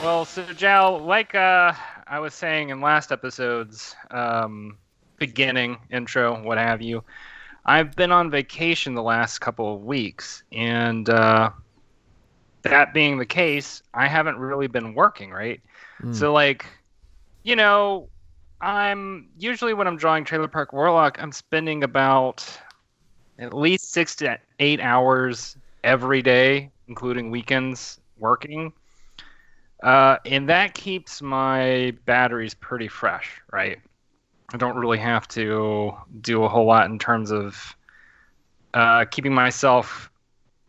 Well, so Jow, like I was saying in last episode's beginning, intro, what have you, I've been on vacation the last couple of weeks, and that being the case, I haven't really been working, right? Mm. So, like, you know, I'm usually when I'm drawing Trailer Park Warlock, I'm spending about at least 6 to 8 hours every day, including weekends, working. And that keeps my batteries pretty fresh, right? I don't really have to do a whole lot in terms of keeping myself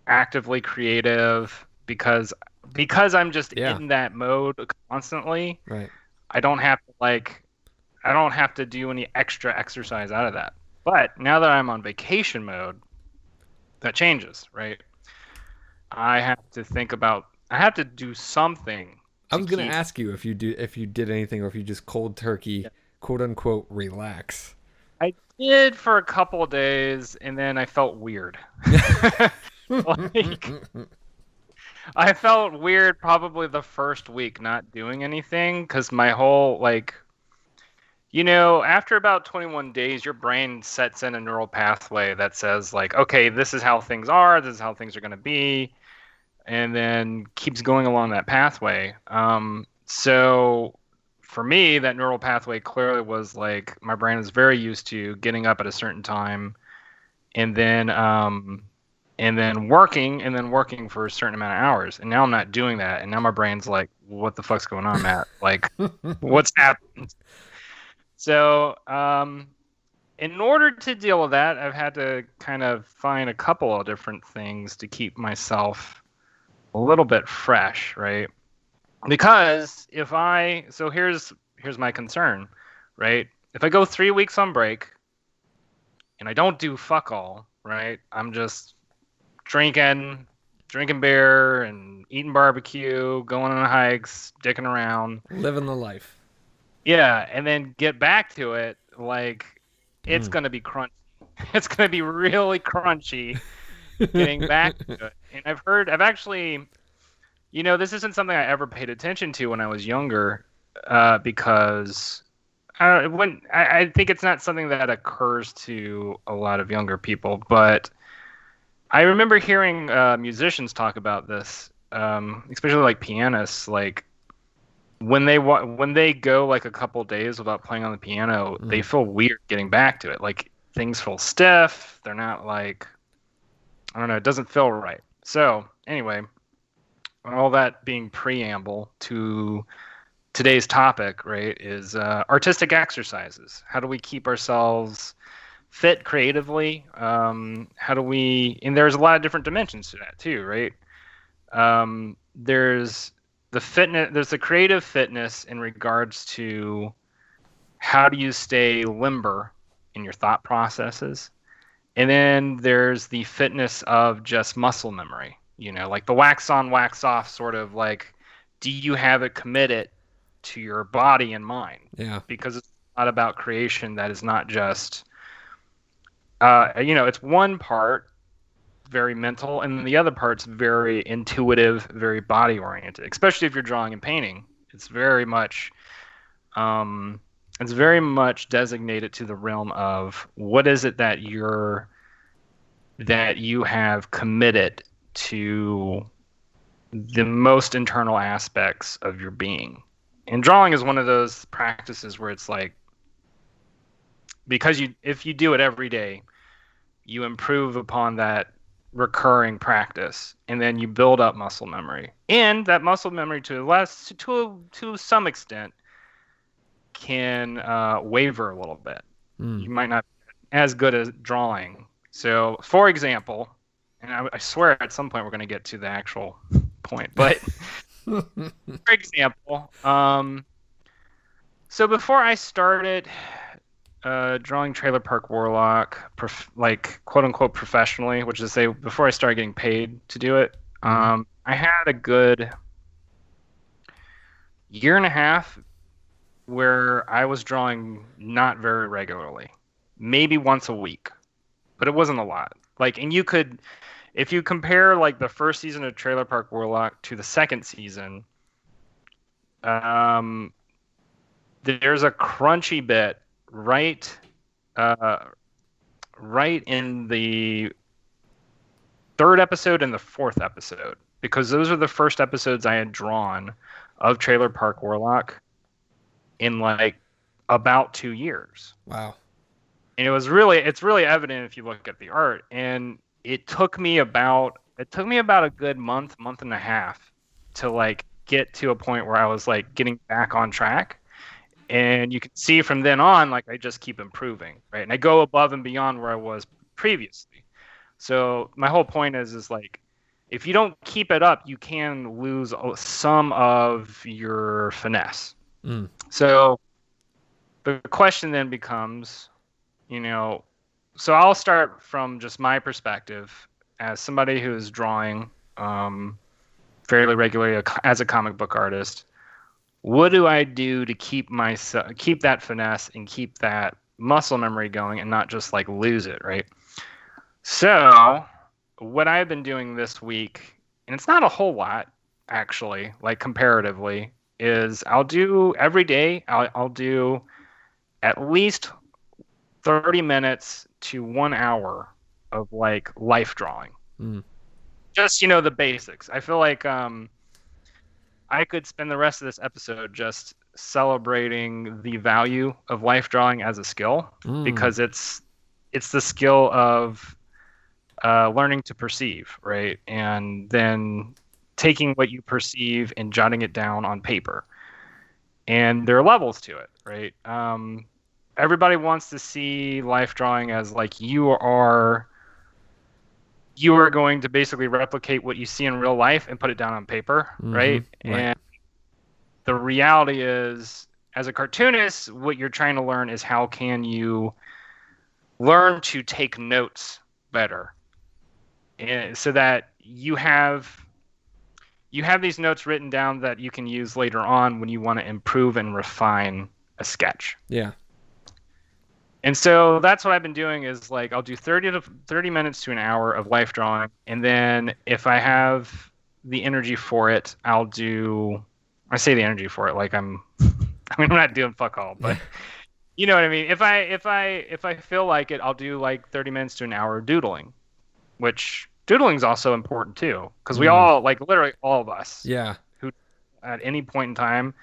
actively creative because I'm just Yeah, in that mode constantly. right. I don't have to I don't have to do any extra exercise out of that. But now that I'm on vacation mode, that changes, right? I have to do something I to was gonna keep. ask you if you did anything or if you just cold turkey, quote unquote, relax. I did for a couple of days, and then I felt weird. Like, I felt weird probably the first week not doing anything because my whole, after about 21 days, your brain sets in a neural pathway that says, like, okay, this is how things are, this is how things are going to be, and then keeps going along that pathway. So for me, that neural pathway clearly was like my brain is very used to getting up at a certain time and then working for a certain amount of hours. And now I'm not doing that. And now my brain's like, what the fuck's going on, Matt? Like, what's happened? So, in order to deal with that, I've had to kind of find a couple of different things to keep myself a little bit fresh, right? Because here's my concern, right? If I go 3 weeks on break and I don't do fuck all, right? I'm just drinking beer and eating barbecue, going on hikes, dicking around. Living the life. Yeah, and then get back to it, like it's Mm. gonna be crunchy. It's gonna be really crunchy getting back to it. And I've actually, this isn't something I ever paid attention to when I was younger, because I think it's not something that occurs to a lot of younger people, but I remember hearing musicians talk about this, especially like pianists, like when they go like a couple days without playing on the piano, they Mm. feel weird getting back to it. Like things feel stiff. They're not like I don't know. It doesn't feel right. So anyway, all that being preamble to today's topic, right, is artistic exercises. How do we keep ourselves fit creatively? How do we? And there's a lot of different dimensions to that too, right? There's the fitness. There's the creative fitness in regards to how do you stay limber in your thought processes, and then there's the fitness of just muscle memory. Like the wax on, wax off sort of like, do you have it committed to your body and mind? Yeah. Because it's not about creation that is not just, it's one part very mental and the other part's very intuitive, very body oriented, especially if you're drawing and painting. It's very much, um, it's very much designated to the realm of what is it that you have committed to the most internal aspects of your being. And drawing is one of those practices where it's like because if you do it every day, you improve upon that recurring practice and then you build up muscle memory. And that muscle memory to some extent can waver a little bit. Mm. You might not be as good as drawing. So, for example, and I swear at some point we're going to get to the actual point, but for example, so before I started drawing Trailer Park Warlock, like quote unquote professionally, which is to say before I started getting paid to do it, Mm. I had a good year and a half where I was drawing not very regularly, maybe once a week, but it wasn't a lot. Like, and if you compare like the first season of Trailer Park Warlock to the second season, Um, there's a crunchy bit right uh, right in the third episode and the fourth episode because those are the first episodes I had drawn of Trailer Park Warlock in like about 2 years. Wow. And it's really evident if you look at the art. And it took me about a good month and a half to like get to a point where I was like getting back on track. And you can see from then on, like I just keep improving, right? And I go above and beyond where I was previously. So my whole point is like if you don't keep it up, you can lose some of your finesse. Mm. So the question then becomes, you know, so I'll start from just my perspective as somebody who is drawing fairly regularly as a comic book artist. What do I do to keep that finesse and keep that muscle memory going and not just like lose it, right? So what I've been doing this week, and it's not a whole lot actually, like comparatively, is I'll do every day. I'll do at least 30 minutes to 1 hour of like life drawing. Mm. Just, the basics. I feel like I could spend the rest of this episode just celebrating the value of life drawing as a skill because it's the skill of learning to perceive, right? And then taking what you perceive and jotting it down on paper. And there are levels to it, right? Everybody wants to see life drawing as like you are going to basically replicate what you see in real life and put it down on paper, right? And the reality is, as a cartoonist, what you're trying to learn is how can you learn to take notes better, and so that you have these notes written down that you can use later on when you want to improve and refine a sketch. Yeah. And so that's what I've been doing is like I'll do 30 minutes to an hour of life drawing, and then if I have the energy for it, I say the energy for it like I'm not doing fuck all, but you know what I mean? If I feel like it, I'll do like 30 minutes to an hour of doodling, which doodling is also important too, because we all, like literally all of us, who at any point in time,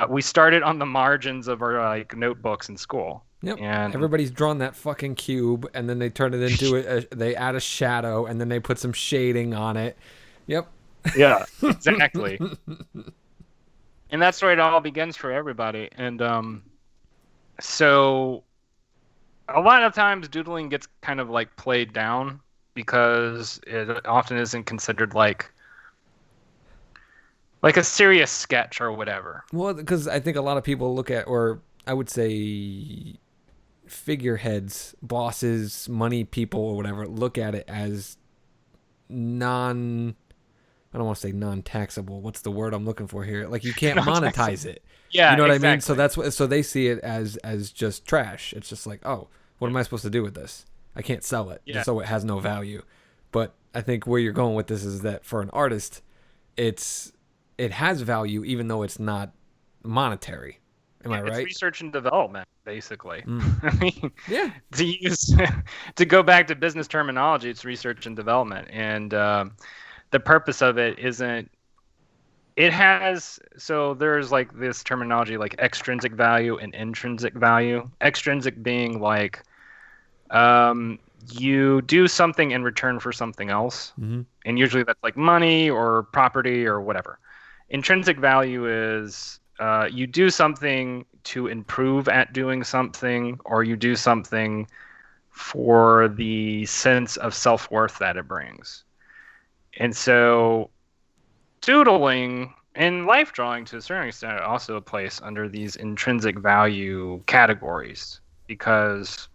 we started on the margins of our like notebooks in school. Yep. And everybody's drawn that fucking cube, and then they turn it into they add a shadow, and then they put some shading on it. Yep. Yeah, exactly. And that's where it all begins for everybody. And so a lot of times doodling gets kind of like played down because it often isn't considered like a serious sketch or whatever. Well, because I think a lot of people look at, or I would say figureheads, bosses, money people or whatever, look at it as I don't want to say non-taxable. What's the word I'm looking for here? Like you can't monetize it. Yeah, you know what exactly. I mean? So that's what. So they see it as just trash. It's just like, oh, what am I supposed to do with this? I can't sell it, so it has no value. But I think where you're going with this is that for an artist, it has value even though it's not monetary. Am I right? It's research and development, basically. Mm. I mean, yeah. To go back to business terminology, it's research and development, and the purpose of it isn't. So there's like this terminology like extrinsic value and intrinsic value. Extrinsic being like you do something in return for something else, and usually that's like money or property or whatever. Intrinsic value is you do something to improve at doing something, or you do something for the sense of self-worth that it brings. And so doodling and life drawing to a certain extent are also a place under these intrinsic value categories, because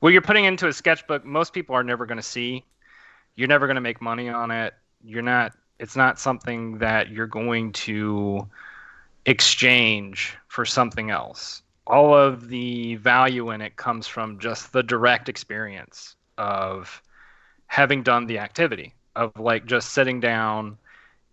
what you're putting into a sketchbook, most people are never going to see. You're never going to make money on it. It's not something that you're going to exchange for something else. All of the value in it comes from just the direct experience of having done the activity of like just sitting down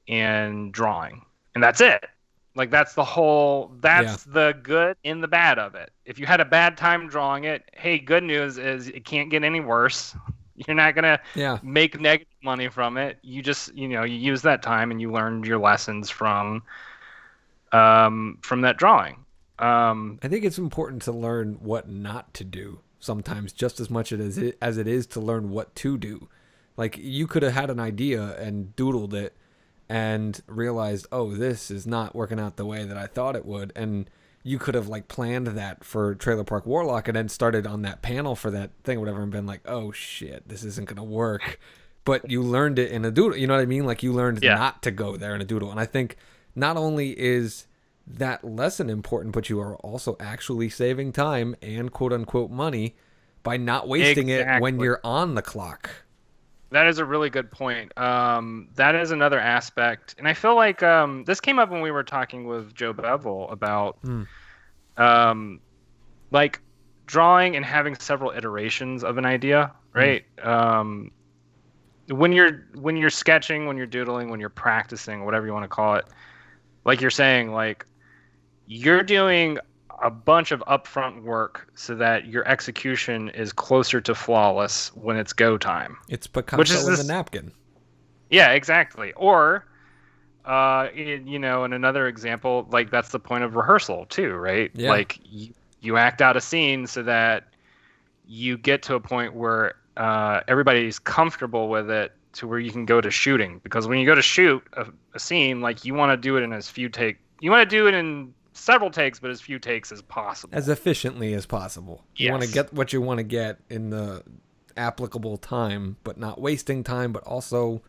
and drawing. and that's it. Like that's Yeah. the good and the bad of it. If you had a bad time drawing it, hey, good news is it can't get any worse. You're not gonna Yeah. make negative money from it. You just, you use that time and you learned your lessons from that drawing. Um, I think it's important to learn what not to do sometimes just as much as it is to learn what to do. Like you could have had an idea and doodled it and realized, "Oh, this is not working out the way that I thought it would." And you could have like planned that for Trailer Park Warlock and then started on that panel for that thing or whatever and been like, "Oh shit, this isn't going to work." But you learned it in a doodle. You know what I mean? Like you learned yeah, not to go there in a doodle. And I think not only is that lesson important, but you are also actually saving time and quote unquote money by not wasting it when exactly. you're on the clock. That is a really good point. That is another aspect, and I feel like this came up when we were talking with Joe Bevel about Hmm. um, like drawing and having several iterations of an idea, Hmm. right? When you're sketching, when you're doodling, when you're practicing, whatever you want to call it, like you're saying, like you're doing a bunch of upfront work so that your execution is closer to flawless when it's go time. It's Which is Picasso and the this, napkin. yeah, exactly. Or, in another example, like that's the point of rehearsal too, right? Yeah. Like you act out a scene so that you get to a point where everybody's comfortable with it to where you can go to shooting. Because when you go to shoot a scene, like you want to do it in as few take, you want to do it in several takes, but as few takes as As possible. efficiently as possible. You want to Yes. get what you want to get in the applicable time, but not wasting time, but also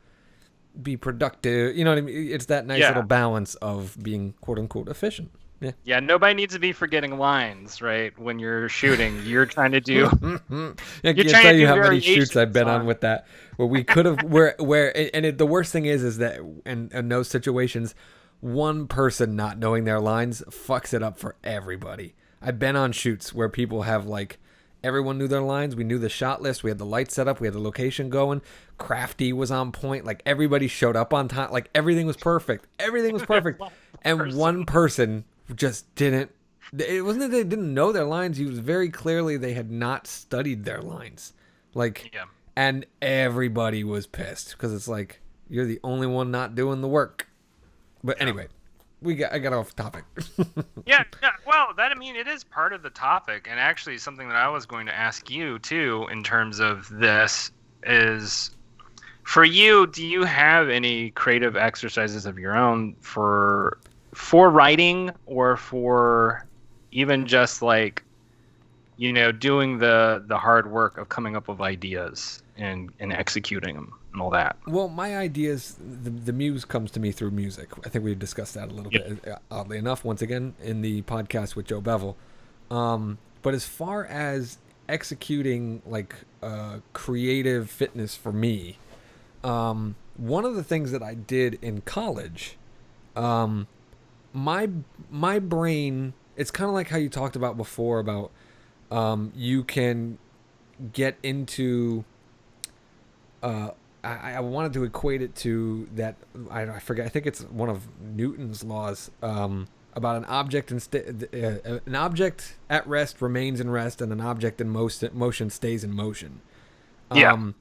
be productive. You know what I mean? It's that nice little Yeah. balance of being quote unquote efficient. Yeah. Yeah, nobody needs to be forgetting lines, right? When you're shooting, you're trying to do I you're can't trying tell to you do how many shoots I've variations been on on. with that, where we could have, the worst thing is that in those situations, one person not knowing their lines fucks it up for everybody. I've been on shoots where people have like, everyone knew their lines. We knew the shot list. We had the light set up. We had the location going. Crafty was on point. Like everybody showed up on time. Like everything was perfect. Everything was perfect. One And one person. person just didn't. It wasn't that they didn't know their lines. It was very clearly they had not studied their lines. Like, Yeah. and everybody was pissed because it's like you're the only one not doing the work. But Yeah. anyway, I got off topic. Yeah, yeah. Well, that I mean, it is part of the topic, and actually something that I was going to ask you too, in terms of this, is for you. Do you have any creative exercises of your own for writing, or for even just like doing the hard work of coming up with ideas and executing them and all that? Well, my ideas, the muse comes to me through music. I think we discussed that a little Yeah. bit, oddly enough, once again, in the podcast with Joe Bevel. But as far as executing like creative fitness for me, one of the things that I did in college, um, my my brain, it's kind of like how you talked about before about you can get into I wanted to equate it to that. I forget. I think it's one of Newton's laws about an object an object at rest remains in rest, and an object in motion stays in motion. Yeah. Um,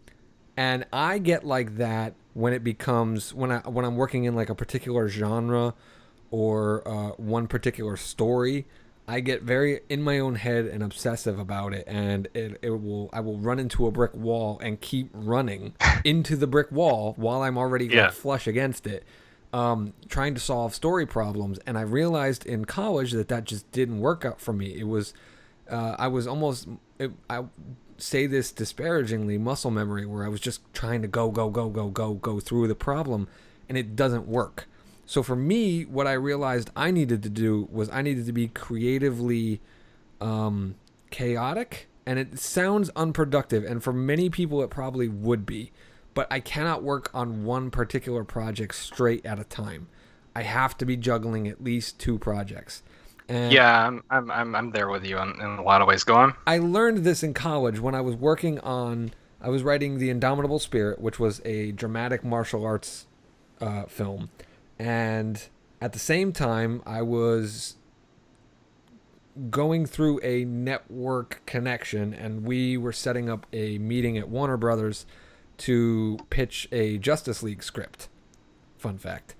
and I get like that when it becomes when I'm working in like a particular genre or one particular story. I get very in my own head and obsessive about it, and I will run into a brick wall and keep running into the brick wall while I'm already like Yeah. flush against it, trying to solve story problems. And I realized in college that just didn't work out for me. It was I was almost I say this disparagingly, muscle memory, where I was just trying to go through the problem, and it doesn't work. So for me, what I realized I needed to do was I needed to be creatively chaotic, and it sounds unproductive, and for many people it probably would be, but I cannot work on one particular project straight at a time. I have to be juggling at least two projects. And Yeah, I'm there with you in a lot of ways. Go on. I learned this in college when I was working on. I was writing The Indomitable Spirit, which was a dramatic martial arts film, and At the same time, I was going through a network connection, and we were setting up a meeting at Warner Brothers to pitch a Justice League script. Fun fact.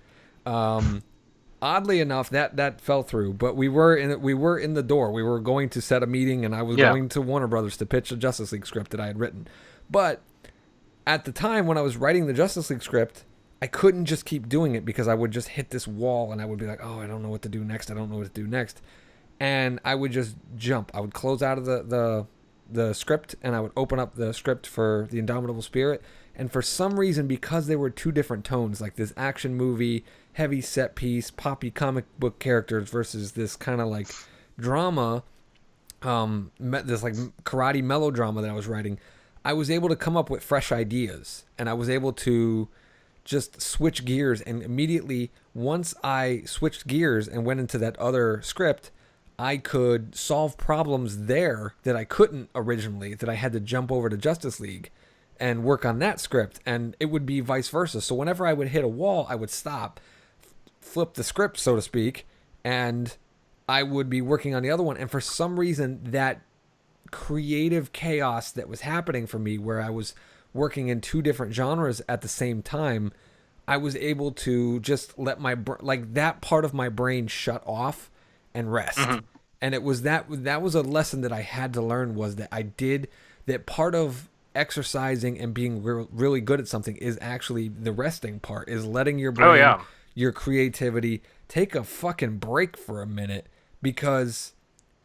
Oddly enough, that fell through, but we were in the door. We were going to set a meeting, and I was going to Warner Brothers to pitch a Justice League script that I had written. But at the time when I was writing the Justice League script, I couldn't just keep doing it because I would just hit this wall, and I would be like, oh, I don't know what to do next. I don't know what to do next. And I would just jump. I would close out of the script, and I would open up the script for The Indomitable Spirit. And for some reason, because they were two different tones, like this action movie, heavy set piece, poppy comic book characters versus this kind of like drama, this like karate melodrama that I was writing, I was able to come up with fresh ideas, and I was able to just switch gears. And immediately, once I switched gears and went into that other script, I could solve problems there that I couldn't originally, that I had to jump over to Justice League and work on that script, and it would be vice versa. So whenever I would hit a wall, I would stop, flip the script, so to speak, and I would be working on the other one. And for some reason, that creative chaos that was happening for me, where I was working in two different genres at the same time, I was able to just let that part of my brain shut off and rest. Mm-hmm. And it was that was a lesson that I had to learn, was that that part of exercising and being really good at something is actually the resting part, is letting your brain, your creativity take a fucking break for a minute, because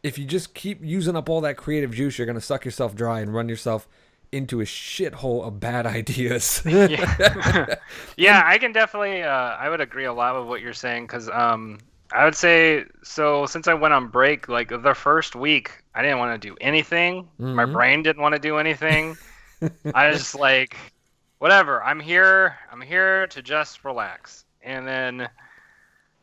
if you just keep using up all that creative juice, you're going to suck yourself dry and run yourself into a shithole of bad ideas. Yeah, I can definitely, I would agree a lot with what you're saying, because I would say, so since I went on break, like the first week, I didn't want to do anything. Mm-hmm. My brain didn't want to do anything. I was just like, whatever, I'm here to just relax. And then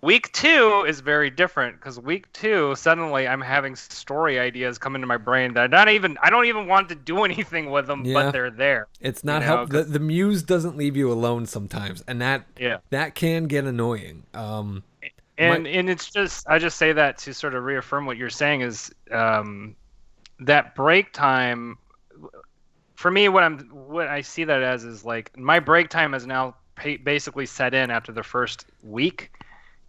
week 2 is very different, because week 2, suddenly I'm having story ideas come into my brain that I don't even want to do anything with them, but they're there. It's not help. The muse doesn't leave you alone sometimes, and that can get annoying. And it's just, I just say that to sort of reaffirm what you're saying, is that break time. For me, what I see that as is like, my break time is now basically set in after the first week,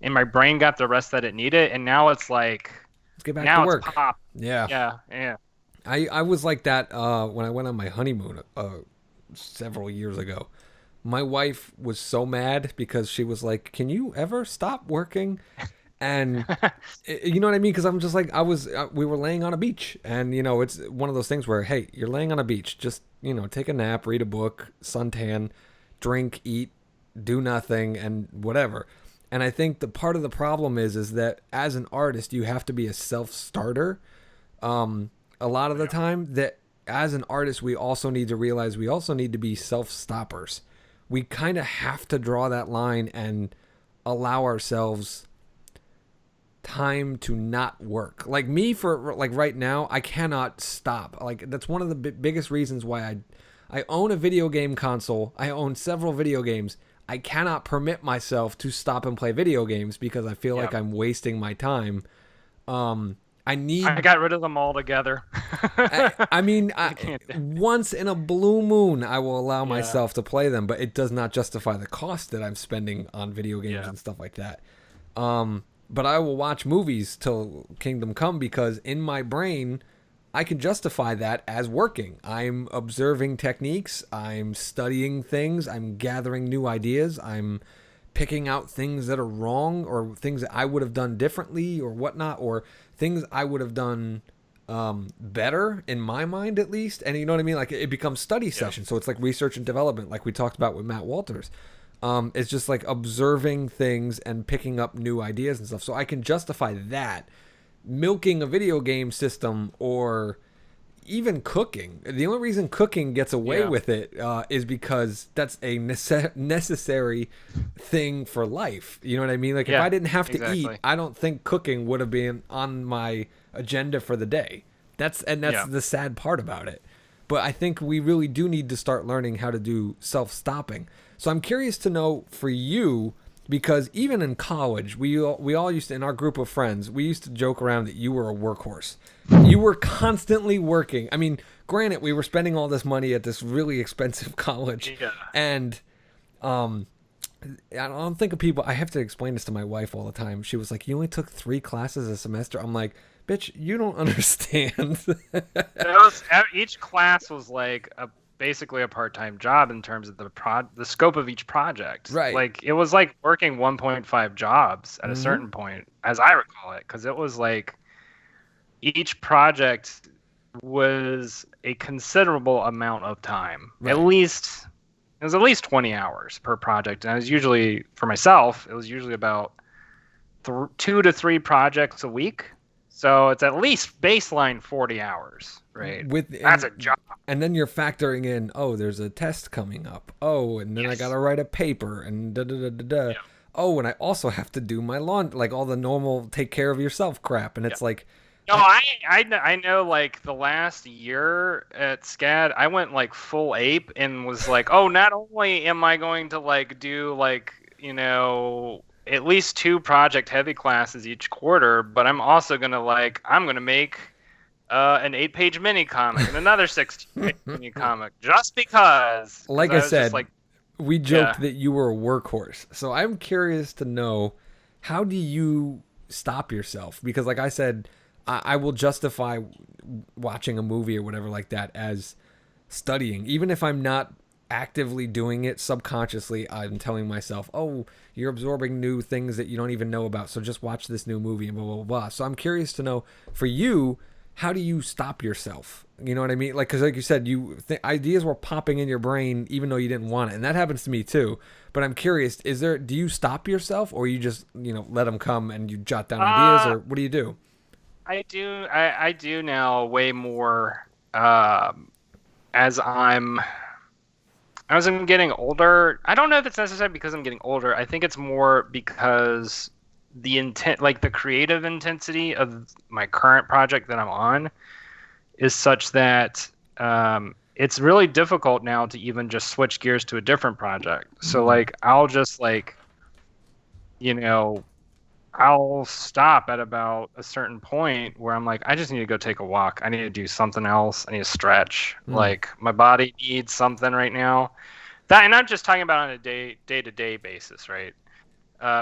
and my brain got the rest that it needed, and now it's like, let's get back to work. It's pop. Yeah. I was like that when I went on my honeymoon several years ago. My wife was so mad because she was like, "Can you ever stop working?" And you know what I mean? Because I'm just like, we were laying on a beach, and it's one of those things where, hey, you're laying on a beach, just take a nap, read a book, suntan, drink, eat, do nothing, and whatever. And I think the part of the problem is that as an artist, you have to be a self-starter. A lot of the time, that as an artist, we also need to realize we also need to be self-stoppers. We kind of have to draw that line and allow ourselves time to not work. Like me, for like right now, I cannot stop. Like that's one of the biggest reasons why I own a video game console. I own several video games. I cannot permit myself to stop and play video games because I feel like I'm wasting my time. I got rid of them all together. I mean, once in a blue moon, I will allow myself to play them, but it does not justify the cost that I'm spending on video games and stuff like that. But I will watch movies till Kingdom Come, because in my brain, I can justify that as working. I'm observing techniques. I'm studying things. I'm gathering new ideas. I'm picking out things that are wrong, or things that I would have done differently or whatnot, or things I would have done better in my mind, at least. And you know what I mean? Like, it becomes study session. So it's like research and development, like we talked about with Matt Walters. It's just like observing things and picking up new ideas and stuff. So I can justify that. Milking a video game system, or even cooking. The only reason cooking gets away with it is because that's a necessary thing for life. You know what I mean? Like, if I didn't have to eat, I don't think cooking would have been on my agenda for the day. That's the sad part about it. But I think we really do need to start learning how to do self-stopping. So I'm curious to know, for you, because even in college, we all used to, in our group of friends, we used to joke around that you were a workhorse. You were constantly working. I mean, granted, we were spending all this money at this really expensive college, Yeah. and I don't think of people. I have to explain this to my wife all the time. She was like, "You only took 3 classes a semester." I'm like, "Bitch, you don't understand." Each class was like basically a part-time job in terms of the scope of each project. Right. Like it was like working 1.5 jobs at a certain point, as I recall it, because it was like each project was a considerable amount of time. Right. It was at least 20 hours per project, and I was usually, for myself, it was usually about 2 to 3 projects a week. So it's at least baseline 40 hours, right? That's a job. And then you're factoring in, oh, there's a test coming up. Oh, and then I got to write a paper and da da da da da. Yeah. Oh, and I also have to do my laundry, like all the normal take care of yourself crap. And it's like, no, I know, like the last year at SCAD, I went like full ape and was like, oh, not only am I going to like do like, at least 2 project heavy classes each quarter, but I'm also going to I'm going to make an 8-page mini comic and another 16-page mini comic just because. Like I said, we joked that you were a workhorse. So I'm curious to know, how do you stop yourself? Because like I said, I will justify watching a movie or whatever like that as studying. Even if I'm not actively doing it, subconsciously I'm telling myself, oh, you're absorbing new things that you don't even know about, so just watch this new movie and blah, blah, blah. So I'm curious to know, for you, how do you stop yourself? You know what I mean? Like, because like you said, ideas were popping in your brain even though you didn't want it, and that happens to me too. But I'm curious, do you stop yourself, or you just let them come and you jot down ideas, or what do you do? I do now way more as I'm getting older. I don't know if it's necessarily because I'm getting older. I think it's more because the intent, like the creative intensity of my current project that I'm on, is such that it's really difficult now to even just switch gears to a different project. So like I'll just I'll stop at about a certain point where I'm like, I just need to go take a walk. I need to do something else. I need to stretch. Like my body needs something right now. And I'm just talking about on a day-to-day basis, right?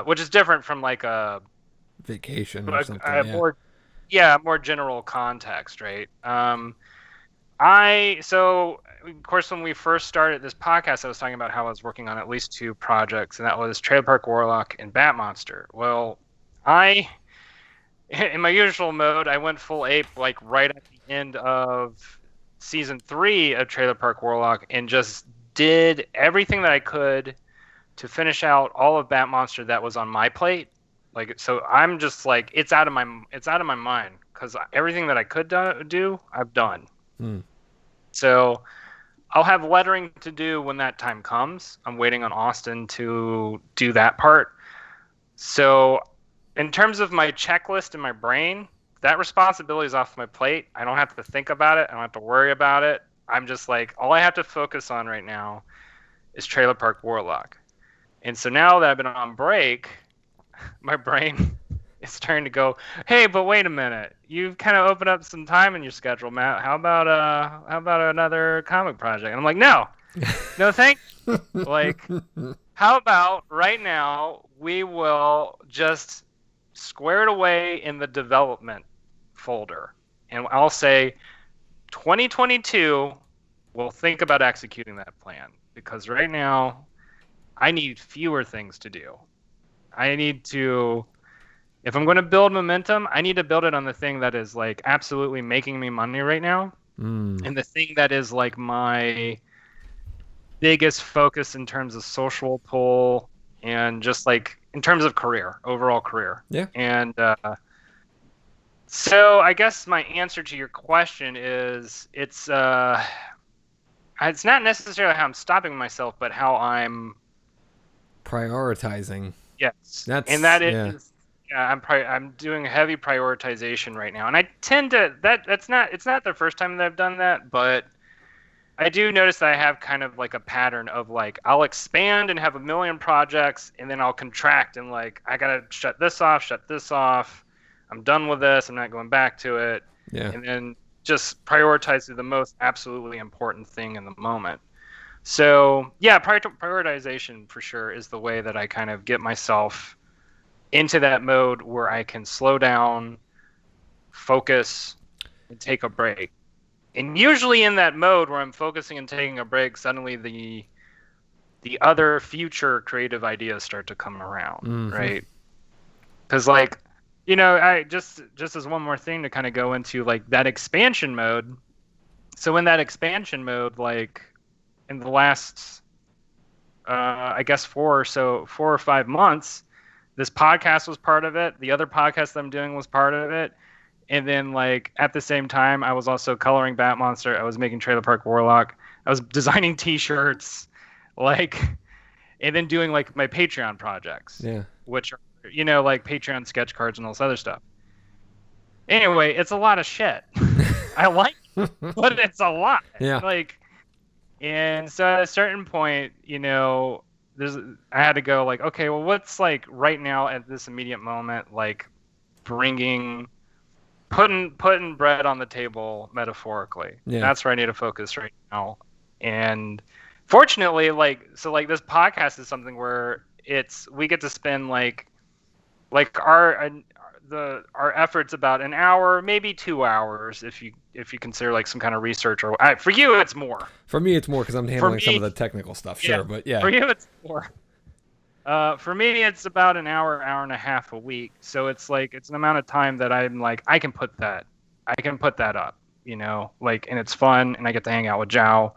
Which is different from like a vacation or something. More general context, right? So of course, when we first started this podcast, I was talking about how I was working on at least 2 projects, and that was Trailer Park Warlock and Bat Monster. Well, in my usual mode, I went full ape like right at the end of season 3 of Trailer Park Warlock and just did everything that I could to finish out all of Bat Monster that was on my plate. Like, so I'm just like, it's out of my mind, because everything that I could do, I've done. So I'll have lettering to do when that time comes. I'm waiting on Austin to do that part. So in terms of my checklist in my brain, that responsibility is off my plate. I don't have to think about it. I don't have to worry about it. I'm just like, all I have to focus on right now is Trailer Park Warlock. And so now that I've been on break, my brain is starting to go, hey, but wait a minute. You've kind of opened up some time in your schedule, Matt. How about another comic project? And I'm like, no, thank you. Like, how about right now we will just square it away in the development folder, and I'll say 2022 we'll think about executing that plan, because right now I need fewer things to do. I need to, if I'm going to build momentum, I need to build it on the thing that is like absolutely making me money right now, and the thing that is like my biggest focus in terms of social pull and just like in terms of overall career. Yeah. And so I guess my answer to your question is it's not necessarily how I'm stopping myself, but how I'm prioritizing. Yes. I'm doing heavy prioritization right now, and I tend to it's not the first time that I've done that, but I do notice that I have kind of like a pattern of like I'll expand and have a million projects, and then I'll contract and like I gotta shut this off. I'm done with this. I'm not going back to it. Yeah. And then just prioritize the most absolutely important thing in the moment. So yeah, prioritization for sure is the way that I kind of get myself into that mode where I can slow down, focus, and take a break. And usually in that mode where I'm focusing and taking a break, suddenly the other future creative ideas start to come around, right? Because like, I just as one more thing to kind of go into like that expansion mode. So in that expansion mode, like in the last, I guess 4 or 5 months, this podcast was part of it. The other podcast that I'm doing was part of it. And then, like, at the same time, I was also coloring Bat Monster. I was making Trailer Park Warlock. I was designing T-shirts, like, and then doing, like, my Patreon projects. Yeah. Which are, like, Patreon sketch cards and all this other stuff. Anyway, it's a lot of shit. I like it, but it's a lot. Yeah. Like, and so at a certain point, I had to go, like, okay, well, what's, like, right now at this immediate moment, like, putting bread on the table metaphorically. Yeah. That's where I need to focus right now. And fortunately, this podcast is something where we get to spend like our efforts about an hour, maybe 2 hours if you consider like some kind of research or for you it's more. For me it's more because I'm handling some of the technical stuff. Sure, but yeah. For you it's more. For me, it's about an hour and a half a week. So it's like it's an amount of time that I'm like I can put that up, like, and it's fun, and I get to hang out with Jow,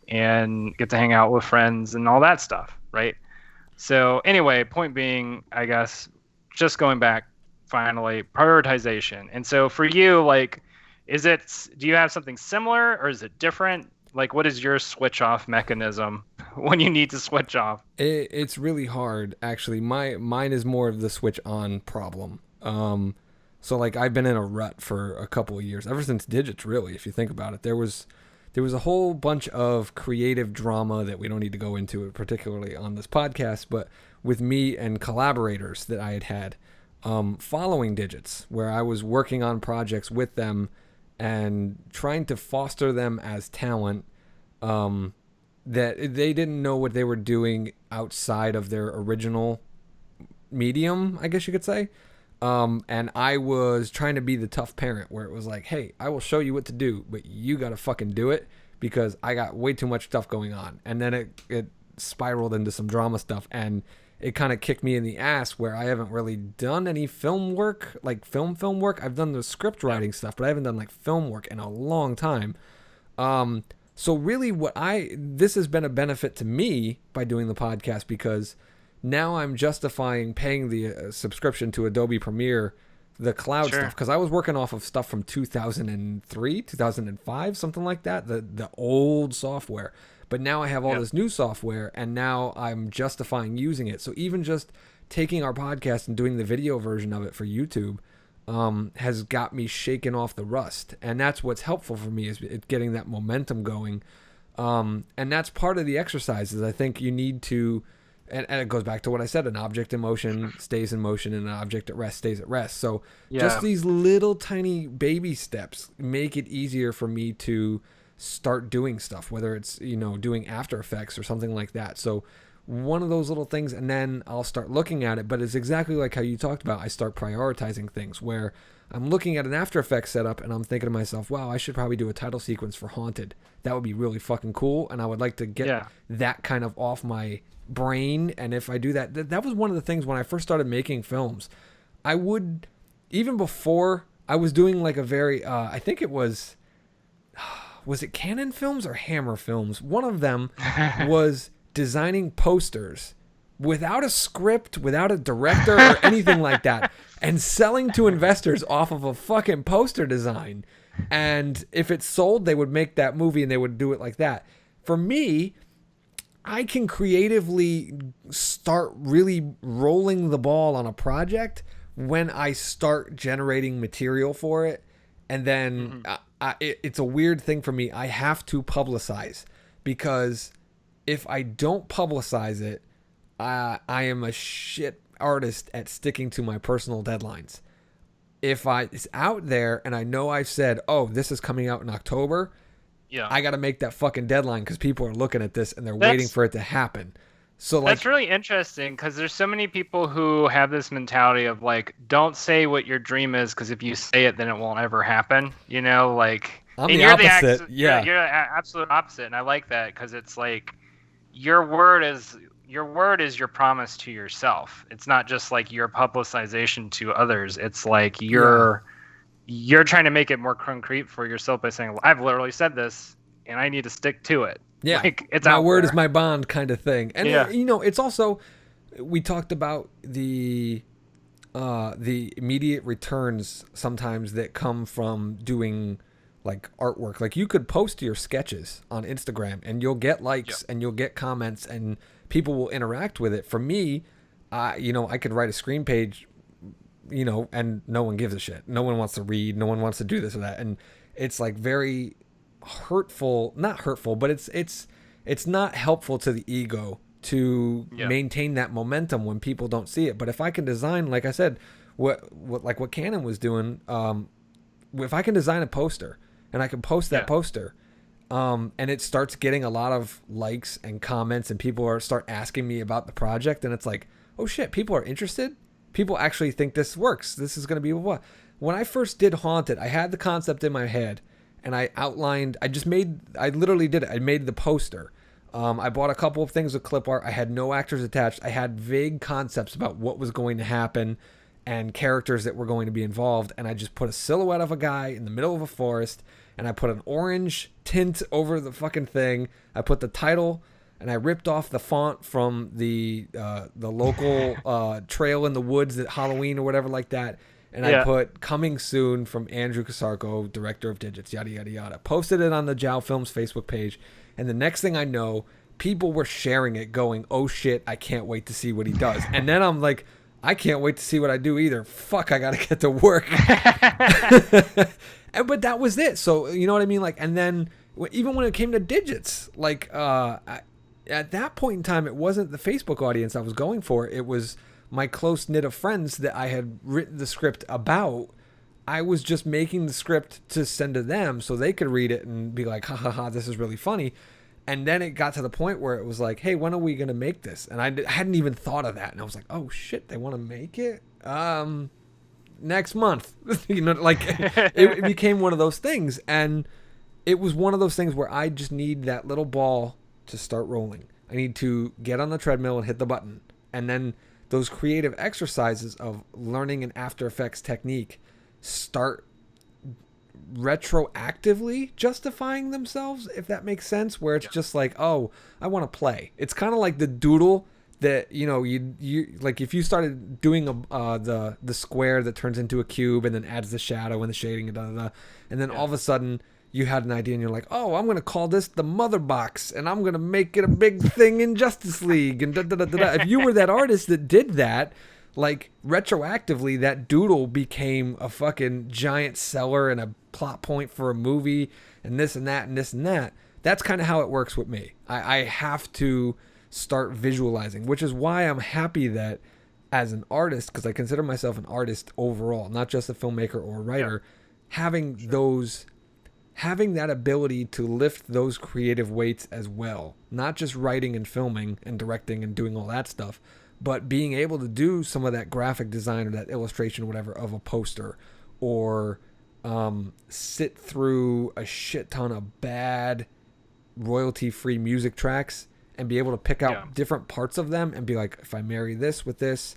and get to hang out with friends and all that stuff, right? So anyway, point being, I guess, just going back, finally, prioritization. And so for you, like, do you have something similar or is it different? Like, what is your switch off mechanism when you need to switch off? It's really hard, actually. Mine is more of the switch on problem. So like I've been in a rut for a couple of years, ever since Digits, really. If you think about it, there was a whole bunch of creative drama that we don't need to go into, particularly on this podcast, but with me and collaborators that I had following Digits, where I was working on projects with them and trying to foster them as talent, that they didn't know what they were doing outside of their original medium, I guess you could say. And I was trying to be the tough parent where it was like, hey, I will show you what to do, but you got to fucking do it because I got way too much stuff going on. And then it spiraled into some drama stuff, and it kind of kicked me in the ass where I haven't really done any film work, like film work. I've done the script writing stuff, but I haven't done like film work in a long time. So really this has been a benefit to me by doing the podcast, because now I'm justifying paying the subscription to Adobe Premiere, the cloud stuff, because I was working off of stuff from 2003, 2005, something like that, the old software. But now I have all this new software, and now I'm justifying using it. So even just taking our podcast and doing the video version of it for YouTube has got me shaking off the rust. And that's what's helpful for me, is getting that momentum going. And that's part of the exercise, is I think you need to, and it goes back to what I said, an object in motion stays in motion, and an object at rest stays at rest. So just these little tiny baby steps make it easier for me to start doing stuff, whether it's, doing After Effects or something like that. So one of those little things, and then I'll start looking at it. But it's exactly like how you talked about. I start prioritizing things where I'm looking at an After Effects setup and I'm thinking to myself, wow, I should probably do a title sequence for Haunted. That would be really fucking cool, and I would like to get that kind of off my brain. And if I do that, that was one of the things when I first started making films. I would, even before, I was doing like a very I think it was it Canon Films or Hammer Films? One of them was designing posters without a script, without a director or anything like that, and selling to investors off of a fucking poster design. And if it sold, they would make that movie and they would do it like that. For me, I can creatively start really rolling the ball on a project when I start generating material for it. And then it's a weird thing for me. I have to publicize because if I don't publicize it, I am a shit artist at sticking to my personal deadlines. If it's out there and I know I've said, oh, this is coming out in October, Yeah. I got to make that fucking deadline because people are looking at this and they're waiting for it to happen. So like, that's really interesting because there's so many people who have this mentality of like, don't say what your dream is because if you say it, then it won't ever happen. You know, like, I'm and the opposite. Yeah. you're the absolute opposite, and I like that because it's like your word is your promise to yourself. It's not just like your publicization to others. It's like you're trying to make it more concrete for yourself by saying, well, I've literally said this and I need to stick to it. Yeah. Like, it's my out word there. is my bond kind of thing. And it's also, we talked about the immediate returns sometimes that come from doing like artwork. Like you could post your sketches on Instagram and you'll get likes and you'll get comments and people will interact with it. For me, I could write a screen page, and no one gives a shit. No one wants to read. No one wants to do this or that. And it's like very hurtful, not hurtful, but it's not helpful to the ego to maintain that momentum when people don't see it. But if I can design, like I said, what Canon was doing, if I can design a poster and I can post that poster, and it starts getting a lot of likes and comments and people start asking me about the project, and it's like, oh shit, people are interested. People actually think this works. This is going to be what. When I first did Haunted, I had the concept in my head and I outlined, I literally did it. I made the poster. I bought a couple of things with clip art. I had no actors attached. I had vague concepts about what was going to happen and characters that were going to be involved. And I just put a silhouette of a guy in the middle of a forest and I put an orange tint over the fucking thing. I put the title and I ripped off the font from the local trail in the woods at Halloween or whatever like that. And I put coming soon from Andrew Casarco, director of Digits, yada, yada, yada. Posted it on the Jow Films Facebook page. And the next thing I know, people were sharing it going, oh shit, I can't wait to see what he does. And then I'm like, I can't wait to see what I do either. Fuck, I got to get to work. But that was it. So, you know what I mean? Like, and then even when it came to Digits, like, at that point in time, it wasn't the Facebook audience I was going for. It was my close knit of friends that I had written the script about. I was just making the script to send to them so they could read it and be like, ha ha ha, this is really funny. And then it got to the point where it was like, hey, when are we going to make this? And I hadn't even thought of that. And I was like, oh shit, they want to make it? Next month. Like it became one of those things. And it was one of those things where I just need that little ball to start rolling. I need to get on the treadmill and hit the button. And then those creative exercises of learning an After Effects technique start retroactively justifying themselves, if that makes sense, where it's just like, oh, I want to play. It's kind of like the doodle that, you like if you started doing the square that turns into a cube and then adds the shadow and the shading and then all of a sudden you had an idea and you're like, oh, I'm going to call this the mother box and I'm going to make it a big thing in Justice League and If you were that artist that did that, like retroactively, that doodle became a fucking giant seller and a plot point for a movie and this and that and this and that. That's kind of how it works with me. I have to start visualizing, which is why I'm happy that as an artist, because I consider myself an artist overall, not just a filmmaker or a writer, having that ability to lift those creative weights as well, not just writing and filming and directing and doing all that stuff, but being able to do some of that graphic design or that illustration or whatever of a poster, or sit through a shit ton of bad royalty-free music tracks and be able to pick out different parts of them and be like, if I marry this with this,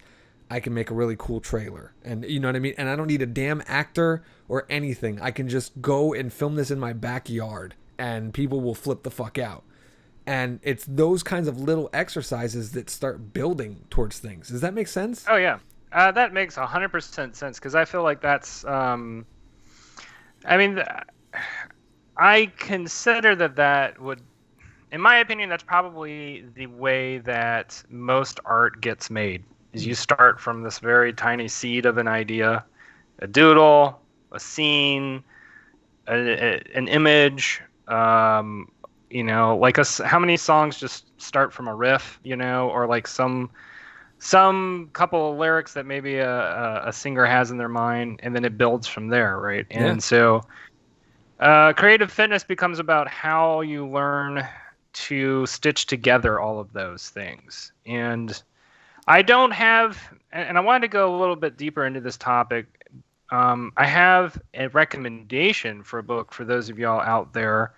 I can make a really cool trailer. And you know what I mean? And I don't need a damn actor or anything. I can just go and film this in my backyard and people will flip the fuck out. And it's those kinds of little exercises that start building towards things. Does that make sense? Oh, yeah. That makes 100% sense because I feel like that's... I consider that would... In my opinion, that's probably the way that most art gets made. Is you start from this very tiny seed of an idea, a doodle, a scene, an image. Like how many songs just start from a riff, or like some couple of lyrics that maybe a singer has in their mind, and then it builds from there, right? Yeah. And so creative fitness becomes about how you learn to stitch together all of those things. And I don't have, and I wanted to go a little bit deeper into this topic. I have a recommendation for a book for those of y'all out there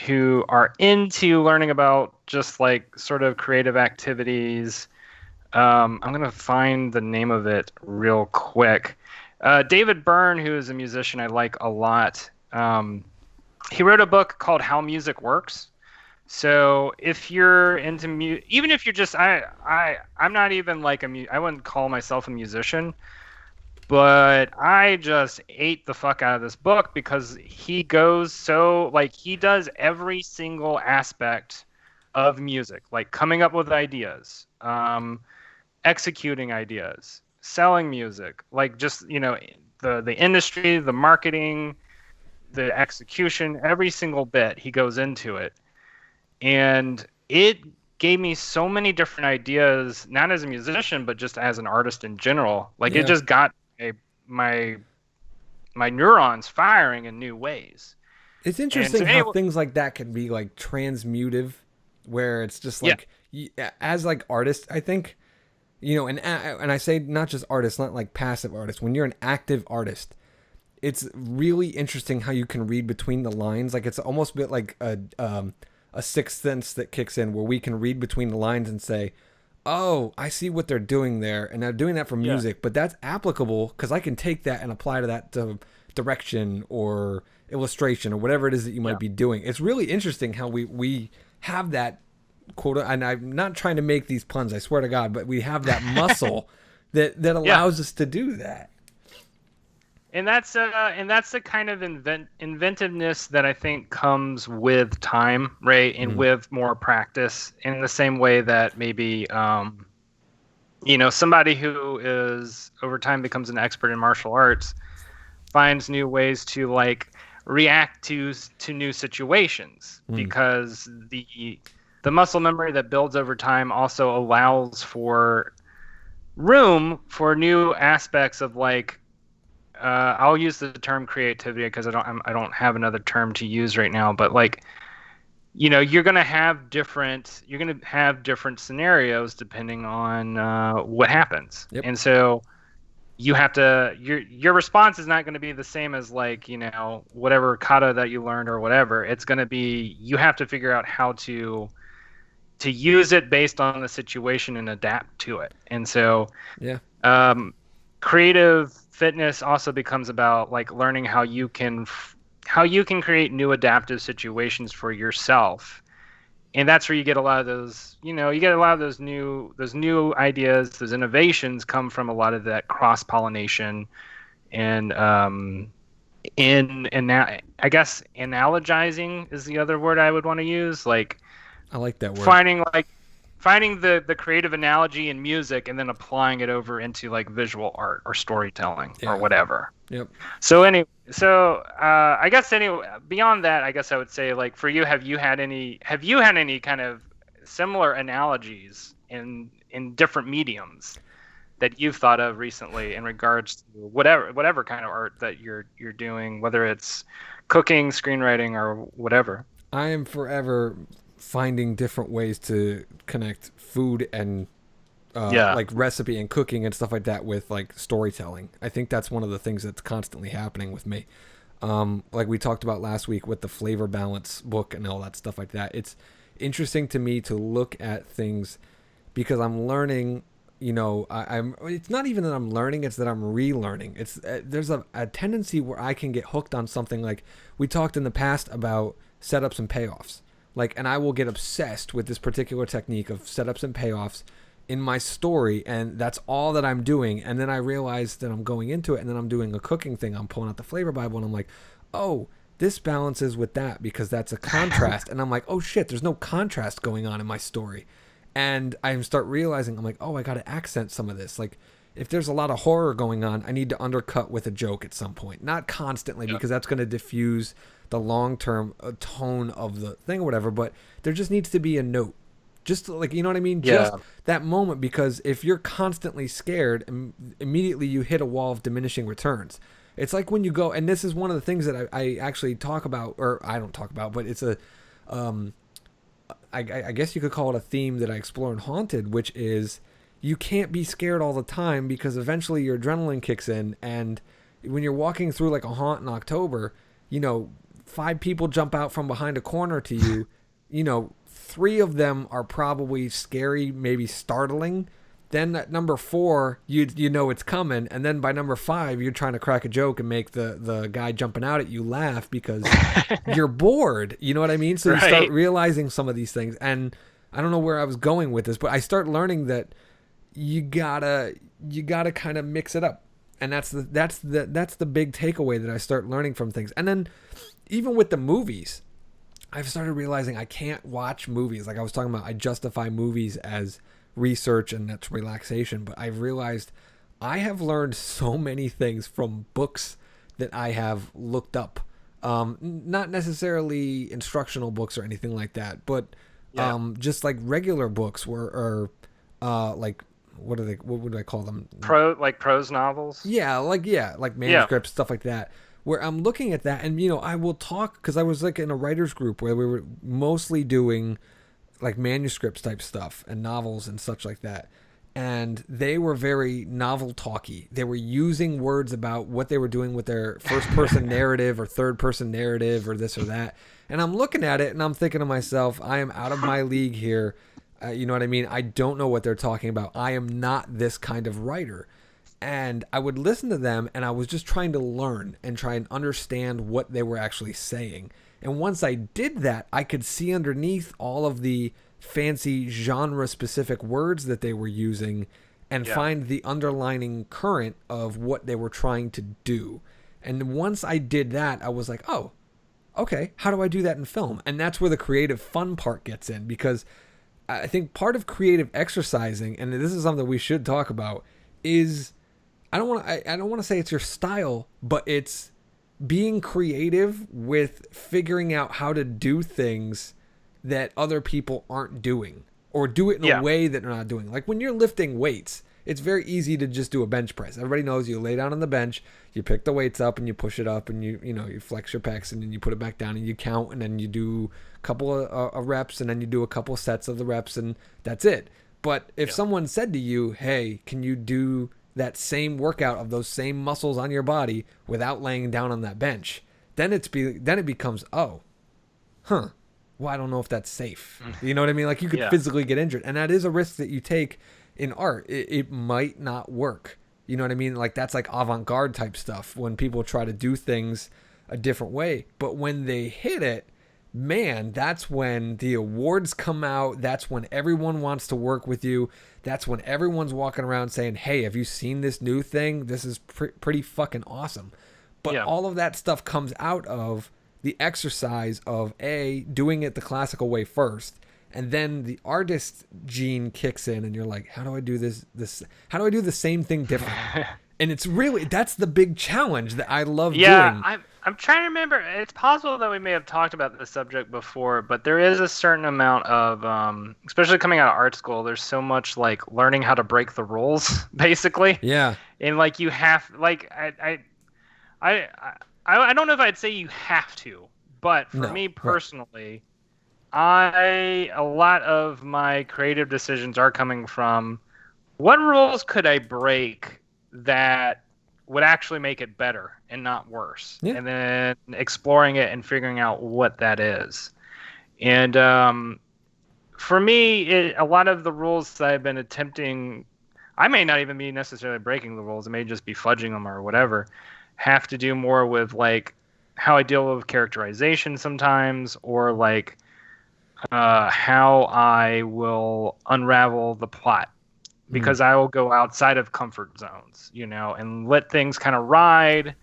who are into learning about just like sort of creative activities. I'm going to find the name of it real quick. David Byrne, who is a musician I like a lot, he wrote a book called How Music Works. So if you're into even if you're just I'm not even like I wouldn't call myself a musician, but I just ate the fuck out of this book because he goes so like he does every single aspect of music, like coming up with ideas, executing ideas, selling music, like just the industry, the marketing, the execution, every single bit he goes into it. And it gave me so many different ideas, not as a musician, but just as an artist in general. Like it just got my neurons firing in new ways. It's interesting how things like that can be like transmutive, where it's just like as like artists, I think, and I say not just artists, not like passive artists. When you're an active artist, it's really interesting how you can read between the lines. Like it's almost a bit like a sixth sense that kicks in, where we can read between the lines and say, oh, I see what they're doing there, and they're doing that for music, but that's applicable because I can take that and apply to that to direction or illustration or whatever it is that you might be doing. It's really interesting how we have that quote, and I'm not trying to make these puns, I swear to God, but we have that muscle that allows us to do that. And that's the kind of inventiveness that I think comes with time, right? And with more practice, in the same way that maybe, somebody who is over time becomes an expert in martial arts finds new ways to like react to new situations, because the muscle memory that builds over time also allows for room for new aspects of like, I'll use the term creativity because I don't have another term to use right now, but like, you're gonna have different scenarios depending on what happens, and so you have to your response is not going to be the same as like whatever kata that you learned or whatever. It's going to be, you have to figure out how to use it based on the situation and adapt to it, and so creative fitness also becomes about like learning how you can create new adaptive situations for yourself. And that's where you get a lot of those, those new ideas, those innovations come from a lot of that cross-pollination and now I guess analogizing is the other word I would want to use. Like, I like that word. Finding the creative analogy in music and then applying it over into like visual art or storytelling or whatever. Yep. So I guess beyond that, I guess I would say, like, for you, have you had any kind of similar analogies in different mediums that you've thought of recently in regards to whatever kind of art that you're doing, whether it's cooking, screenwriting, or whatever? I am forever finding different ways to connect food and like recipe and cooking and stuff like that with like storytelling. I think that's one of the things that's constantly happening with me. Like we talked about last week with the flavor balance book and all that stuff like that. It's interesting to me to look at things because I'm learning. It's not even that I'm learning; it's that I'm relearning. It's there's a tendency where I can get hooked on something. Like we talked in the past about setups and payoffs. And I will get obsessed with this particular technique of setups and payoffs in my story, and that's all that I'm doing. And then I realize that I'm going into it, and then I'm doing a cooking thing. I'm pulling out the flavor Bible, and I'm like, oh, this balances with that because that's a contrast. And I'm like, oh shit, there's no contrast going on in my story. And I start realizing, I'm like, oh, I got to accent some of this. Like, if there's a lot of horror going on, I need to undercut with a joke at some point. Not constantly, Yep. because that's going to diffuse the long term tone of the thing or whatever, but there just needs to be a note. Just like, you know what I mean? Yeah. Just that moment, because if you're constantly scared, immediately you hit a wall of diminishing returns. It's like when you go, and this is one of the things that I actually talk about, or I don't talk about, but it's I guess you could call it a theme that I explore in Haunted, which is you can't be scared all the time, because eventually your adrenaline kicks in, and when you're walking through like a haunt in October, you know, 5 people jump out from behind a corner to you, you know, 3 of them are probably scary, maybe startling. Then at number 4, you know it's coming, and then by number 5, you're trying to crack a joke and make the guy jumping out at you laugh because you're bored. You know what I mean? So you start realizing some of these things, and I don't know where I was going with this, but I start learning that you gotta kind of mix it up, and that's the big takeaway that I start learning from things. And then even with the movies, I've started realizing I can't watch movies. Like I was talking about, I justify movies as research and that's relaxation, but I've realized I have learned so many things from books that I have looked up. Not necessarily instructional books or anything like that, but just like regular books or like what would I call them? Prose novels. Like manuscripts, stuff like that. Where I'm looking at that, and you know, I will talk, because I was like in a writers group where we were mostly doing like manuscripts type stuff and novels and such like that. And they were very novel talky. They were using words about what they were doing with their first person narrative or third person narrative or this or that. And I'm looking at it and I'm thinking to myself, I am out of my league here. You know what I mean? I don't know what they're talking about. I am not this kind of writer. And I would listen to them, and I was just trying to learn and try and understand what they were actually saying. And once I did that, I could see underneath all of the fancy genre-specific words that they were using and find the underlining current of what they were trying to do. And once I did that, I was like, oh, okay, how do I do that in film? And that's where the creative fun part gets in, because I think part of creative exercising, and this is something we should talk about, is I don't want to say it's your style, but it's being creative with figuring out how to do things that other people aren't doing, or do it in a way that they're not doing. Like when you're lifting weights, it's very easy to just do a bench press. Everybody knows you lay down on the bench, you pick the weights up and you push it up, and you flex your pecs, and then you put it back down and you count, and then you do a couple of reps, and then you do a couple sets of the reps, and that's it. But if someone said to you, hey, can you do that same workout of those same muscles on your body without laying down on that bench, then it becomes, well, I don't know if that's safe. You know what I mean? Like you could physically get injured, and that is a risk that you take in art. It might not work. You know what I mean? Like that's like avant-garde type stuff when people try to do things a different way. But when they hit it, man, that's when the awards come out. That's when everyone wants to work with you. That's when everyone's walking around saying, hey, have you seen this new thing? This is pretty fucking awesome. But all of that stuff comes out of the exercise of doing it the classical way first, and then the artist gene kicks in, and you're like, how do I do this? How do I do the same thing different? And that's the big challenge that I love doing. I'm trying to remember. It's possible that we may have talked about this subject before, but there is a certain amount of, especially coming out of art school, there's so much like learning how to break the rules, basically. Yeah. And like you have, like I don't know if I'd say you have to, but for me personally, a lot of my creative decisions are coming from what rules could I break that would actually make it better and not worse, and then exploring it and figuring out what that is. And for me, a lot of the rules that I've been attempting, I may not even be necessarily breaking the rules, it may just be fudging them or whatever, have to do more with like how I deal with characterization sometimes, or like how I will unravel the plot, because I will go outside of comfort zones, and let things kind of ride,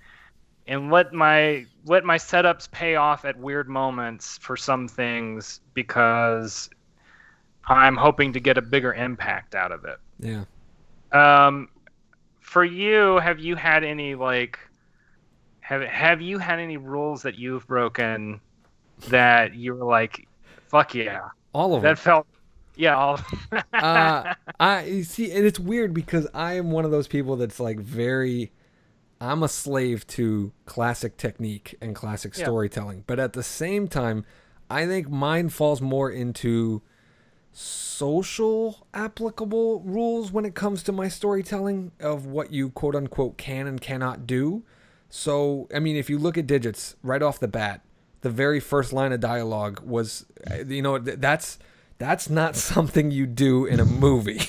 and let my setups pay off at weird moments for some things, because I'm hoping to get a bigger impact out of it. Yeah. for you, have you had any like have you had any rules that you've broken that you were like, fuck yeah, All of that them. felt yeah, all Uh, I see, and it's weird because I am one of those people that's like very. I'm a slave to classic technique and classic yeah, storytelling, but at the same time, I think mine falls more into social applicable rules when it comes to my storytelling of what you quote unquote can and cannot do. So, I mean, if you look at Digits right off the bat, the very first line of dialogue was, that's not something you do in a movie.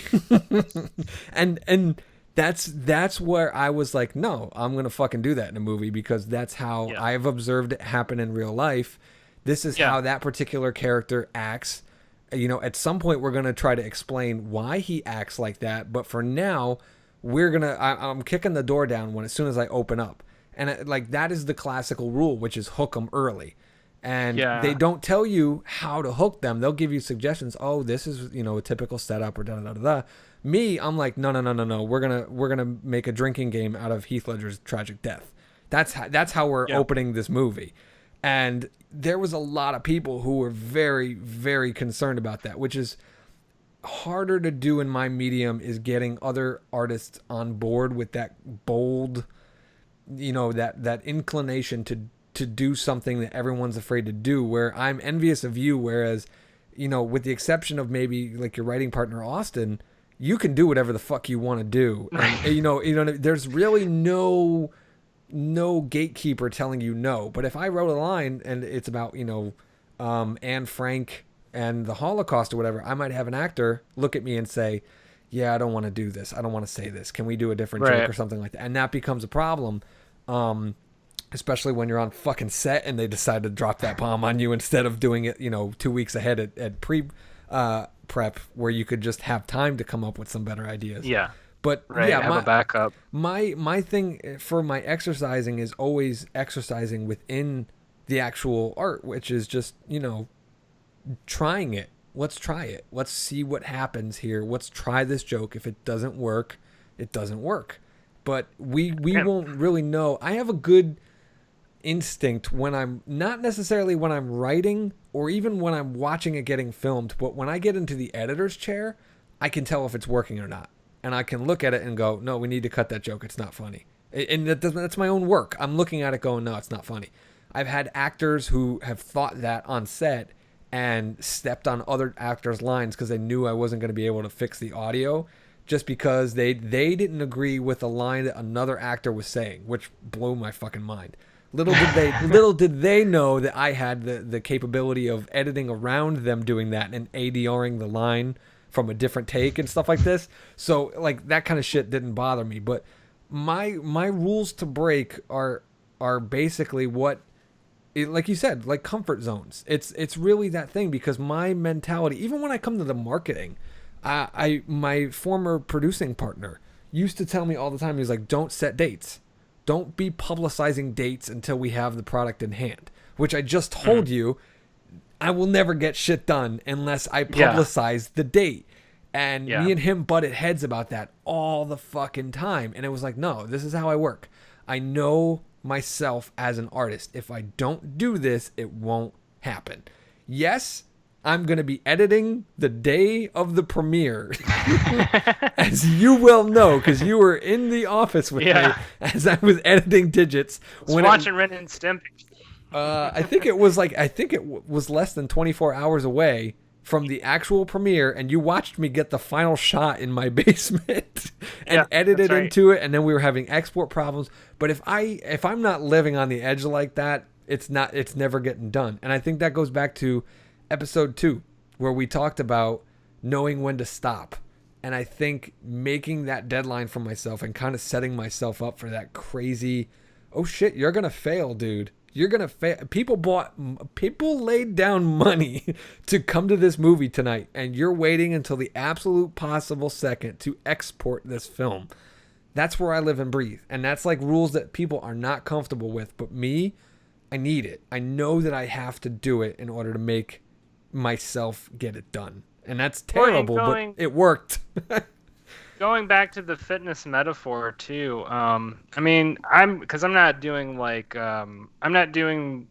and that's where I was like, no, I'm gonna fucking do that in a movie because that's how yeah, I've observed it happen in real life. This is yeah, how that particular character acts. At some point we're gonna try to explain why he acts like that, but for now, I'm kicking the door down as soon as I open up, and like that is the classical rule, which is hook them early. And they yeah, don't tell you how to hook them. They'll give you suggestions. Oh, this is a typical setup or da da da da. Me, I'm like, no, no, no, no, no. We're gonna make a drinking game out of Heath Ledger's tragic death. That's how we're yeah, opening this movie. And there was a lot of people who were very, very concerned about that, which is harder to do in my medium, is getting other artists on board with that bold, that inclination to do something that everyone's afraid to do, where I'm envious of you, whereas with the exception of maybe like your writing partner Austin, you can do whatever the fuck you want to do. And there's really no gatekeeper telling you no. But if I wrote a line and it's about Anne Frank and the Holocaust or whatever, I might have an actor look at me and say, yeah, I don't want to do this, I don't want to say this, can we do a different right, joke or something like that? And that becomes a problem, especially when you're on fucking set and they decide to drop that bomb on you instead of doing it 2 weeks ahead at prep, where you could just have time to come up with some better ideas. yeah, But right. yeah, Have a backup. my thing for my exercising is always exercising within the actual art, which is just trying it. Let's try it. Let's see what happens here. Let's try this joke. If it doesn't work, it doesn't work. But we Yeah, won't really know. I have a good instinct when I'm not necessarily when I'm writing or even when I'm watching it getting filmed, but when I get into the editor's chair, I can tell if it's working or not. And I can look at it and go, no, we need to cut that joke. It's not funny. And that's my own work. I'm looking at it going, no, it's not funny. I've had actors who have thought that on set and stepped on other actors' lines because they knew I wasn't going to be able to fix the audio, just because they didn't agree with a line that another actor was saying, which blew my fucking mind. Little did they know that I had the capability of editing around them doing that and ADRing the line from a different take and stuff like this. So like that kind of shit didn't bother me. But my rules to break are basically like you said, like comfort zones. It's really that thing, because my mentality, even when I come to the marketing, my former producing partner used to tell me all the time, he's like, don't set dates. Don't be publicizing dates until we have the product in hand, which I just told you, I will never get shit done unless I publicize the date. And me and him butted heads about that all the fucking time. And it was like, no, this is how I work. I know myself as an artist. If I don't do this, it won't happen. Yes, I'm going to be editing the day of the premiere, as you will know, because you were in the office with me as I was editing Digits. Watching Ren and Stimpy. I think it was less than 24 hours away from the actual premiere, and you watched me get the final shot in my basement and edit it into it, and then we were having export problems. But if I'm not living on the edge like that, it's never getting done. And I think that goes back to episode 2, where we talked about knowing when to stop. And I think making that deadline for myself and kind of setting myself up for that crazy, oh shit, you're gonna fail, dude. You're gonna fail. People laid down money to come to this movie tonight, and you're waiting until the absolute possible second to export this film. That's where I live and breathe. And that's like rules that people are not comfortable with. But me, I need it. I know that I have to do it in order to make myself get it done. And that's terrible, but it worked. going back to the fitness metaphor too. I mean, I'm not doing like I'm not doing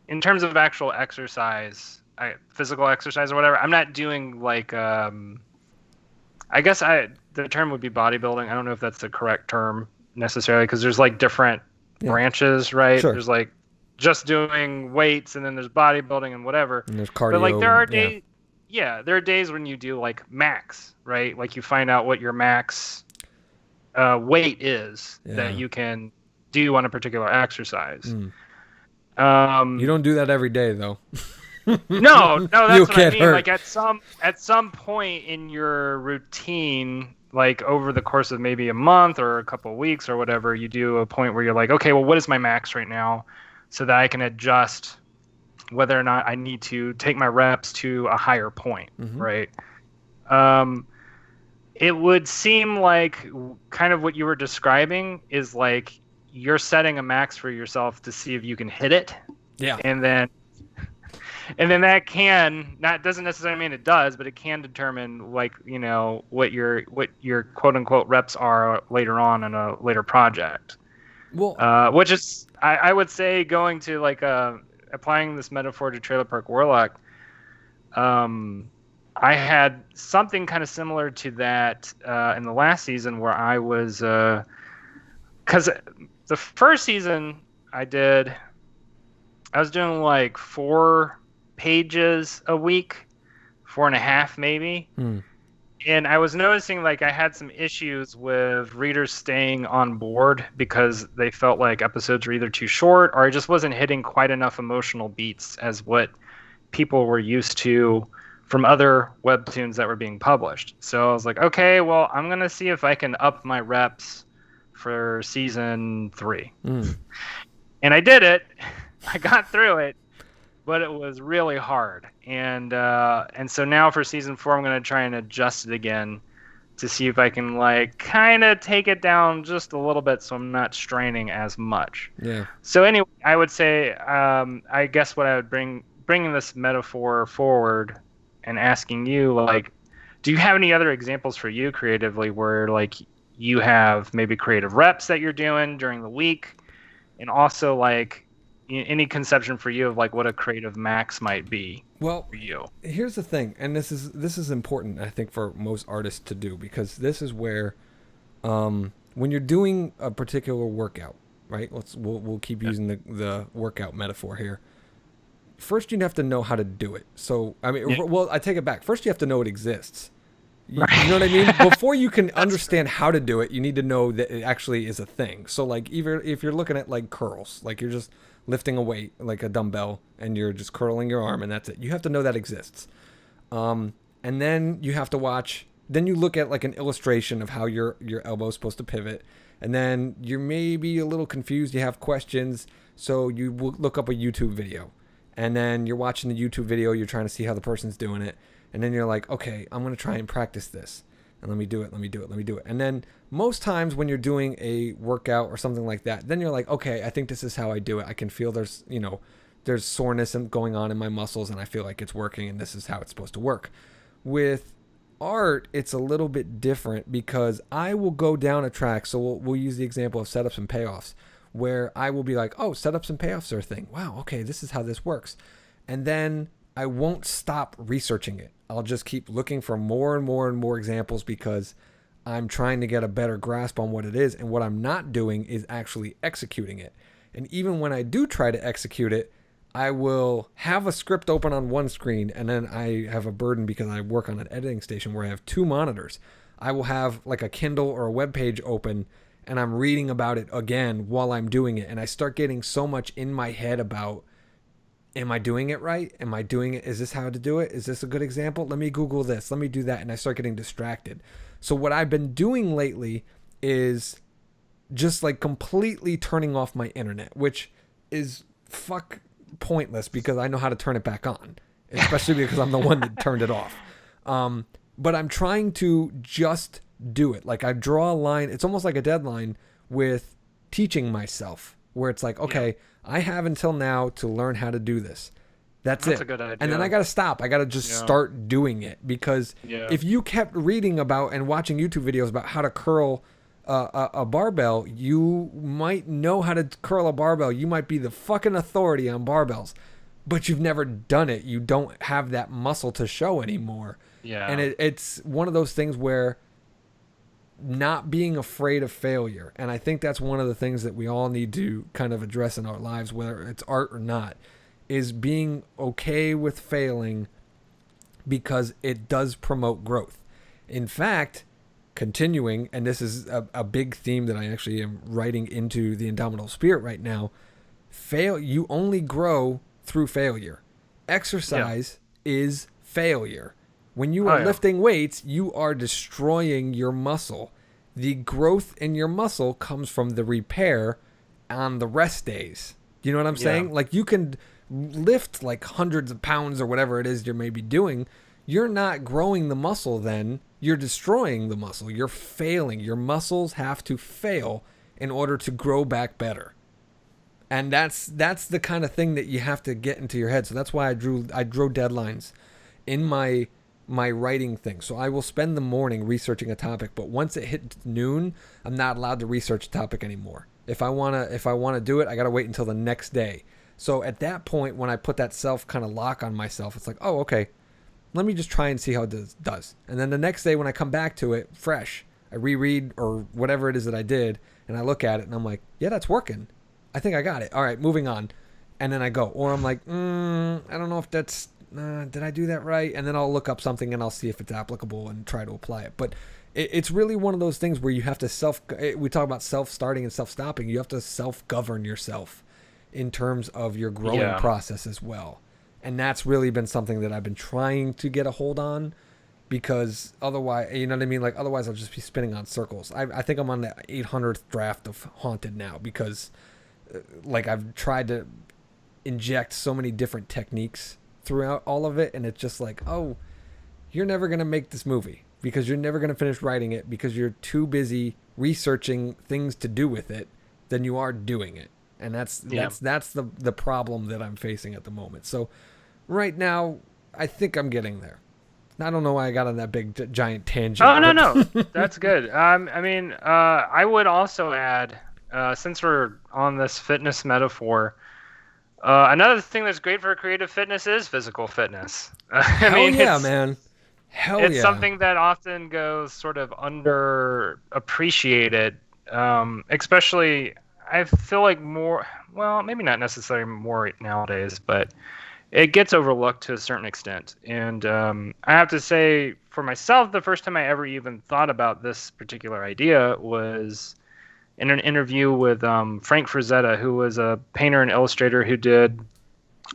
in terms of actual exercise, physical exercise or whatever. I'm not doing like I guess the term would be bodybuilding. I don't know if that's the correct term necessarily because there's like different branches, right? Sure. There's like just doing weights and then there's bodybuilding and whatever. And there's cardio. But like there are days, there are days when you do like max, right? Like you find out what your max weight is that you can do on a particular exercise. You don't do that every day though. No, that's what I mean. Hurt. Like at some point in your routine, like over the course of maybe a month or a couple of weeks or whatever, you do a point where you're like, okay, well, what is my max right now, so that I can adjust whether or not I need to take my reps to a higher point, right? It would seem like kind of what you were describing is like you're setting a max for yourself to see if you can hit it. Yeah. And then that doesn't necessarily mean it does, but it can determine like, you know, what your quote unquote reps are later on in a later project. Well, which is, I would say, going to like applying this metaphor to Trailer Park Warlock. I had something kind of similar to that in the last season where I was, because the first season I was doing like 4 pages a week, 4.5 maybe. And I was noticing like I had some issues with readers staying on board because they felt like episodes were either too short or I just wasn't hitting quite enough emotional beats as what people were used to from other webtoons that were being published. So I was like, okay, well, I'm going to see if I can up my reps for season 3. And I did it. I got through it, but it was really hard. And so now for season 4, I'm going to try and adjust it again to see if I can like kind of take it down just a little bit so I'm not straining as much. Yeah. So anyway, I would say, I guess what I would bringing this metaphor forward and asking you, like, do you have any other examples for you creatively where like you have maybe creative reps that you're doing during the week, and also like any conception for you of like what a creative max might be for you? Here's the thing, and this is important, I think, for most artists to do, because this is where when you're doing a particular workout, right? We'll keep using the workout metaphor here. First, you have to know how to do it. So, I mean, well, I take it back. First, you have to know it exists. You know what I mean? Before you can understand how to do it, you need to know that it actually is a thing. So, like, even if you're looking at, like, curls, like you're just lifting a weight, like a dumbbell, and you're just curling your arm, and that's it. You have to know that exists. And then you have to watch. Then you look at, like, an illustration of how your elbow is supposed to pivot. And then you're maybe a little confused. You have questions. So you will look up a YouTube video. And then you're watching the YouTube video, you're trying to see how the person's doing it. And then you're like, okay, I'm going to try and practice this. And let me do it. And then most times when you're doing a workout or something like that, then you're like, okay, I think this is how I do it. I can feel there's soreness going on in my muscles, and I feel like it's working, and this is how it's supposed to work. With art, it's a little bit different because I will go down a track. So we'll use the example of setups and payoffs, where I will be like, oh, setups and payoffs are a thing. Wow, okay, this is how this works. And then I won't stop researching it. I'll just keep looking for more and more and more examples because I'm trying to get a better grasp on what it is. And what I'm not doing is actually executing it. And even when I do try to execute it, I will have a script open on one screen, and then I have a burden because I work on an editing station where I have 2 monitors. I will have like a Kindle or a web page open, and I'm reading about it again while I'm doing it. And I start getting so much in my head about, am I doing it right? Am I doing it? Is this how to do it? Is this a good example? Let me Google this. Let me do that. And I start getting distracted. So what I've been doing lately is just like completely turning off my internet, which is pointless because I know how to turn it back on, especially because I'm the one that turned it off. But I'm trying to just do it. Like I draw a line. It's almost like a deadline with teaching myself, where it's like, okay, I have until now to learn how to do this. That's That's it. a good idea. And then I got to stop. I got to just start doing it, because if you kept reading about and watching YouTube videos about how to curl a barbell, you might know how to curl a barbell. You might be the fucking authority on barbells, but you've never done it. You don't have that muscle to show anymore. Yeah. And it's one of those things where not being afraid of failure, and I think that's one of the things that we all need to kind of address in our lives, whether it's art or not, is being okay with failing, because it does promote growth. In fact, continuing, and this is a big theme that I actually am writing into the Indomitable Spirit right now, you only grow through failure. Exercise is failure. When you are lifting weights, you are destroying your muscle. The growth in your muscle comes from the repair on the rest days. You know what I'm saying? Like, you can lift like hundreds of pounds or whatever it is you may be doing. You're not growing the muscle then. You're destroying the muscle. You're failing. Your muscles have to fail in order to grow back better. And that's the kind of thing that you have to get into your head. So that's why I drew deadlines in my writing thing. So I will spend the morning researching a topic, but once it hits noon, I'm not allowed to research a topic anymore. If I wanna do it, I gotta wait until the next day. So at that point, when I put that self kind of lock on myself, it's like, oh, okay, let me just try and see how it does. And then the next day when I come back to it fresh, I reread or whatever it is that I did, and I look at it and I'm like, yeah, that's working. I think I got it. All right, moving on. And then I go. Or I'm like, I don't know if that's, did I do that right? And then I'll look up something and I'll see if it's applicable and try to apply it. But it's really one of those things where you have to we talk about self-starting and self-stopping. You have to self-govern yourself in terms of your growing process as well. And that's really been something that I've been trying to get a hold on, because otherwise, you know what I mean? Like, otherwise I'll just be spinning on circles. I think I'm on the 800th draft of Haunted now, because like, I've tried to inject so many different techniques throughout all of it, and it's just like, oh, you're never going to make this movie because you're never going to finish writing it because you're too busy researching things to do with it than you are doing it. And that's the problem that I'm facing at the moment. So right now, I think I'm getting there. I don't know why I got on that big giant tangent. Oh, no. That's good. I would also add, since we're on this fitness metaphor, another thing that's great for creative fitness is physical fitness. Man. It's something that often goes sort of underappreciated, especially, I feel like maybe not necessarily more nowadays, but it gets overlooked to a certain extent. And I have to say, for myself, the first time I ever even thought about this particular idea was in an interview with Frank Frazetta, who was a painter and illustrator who did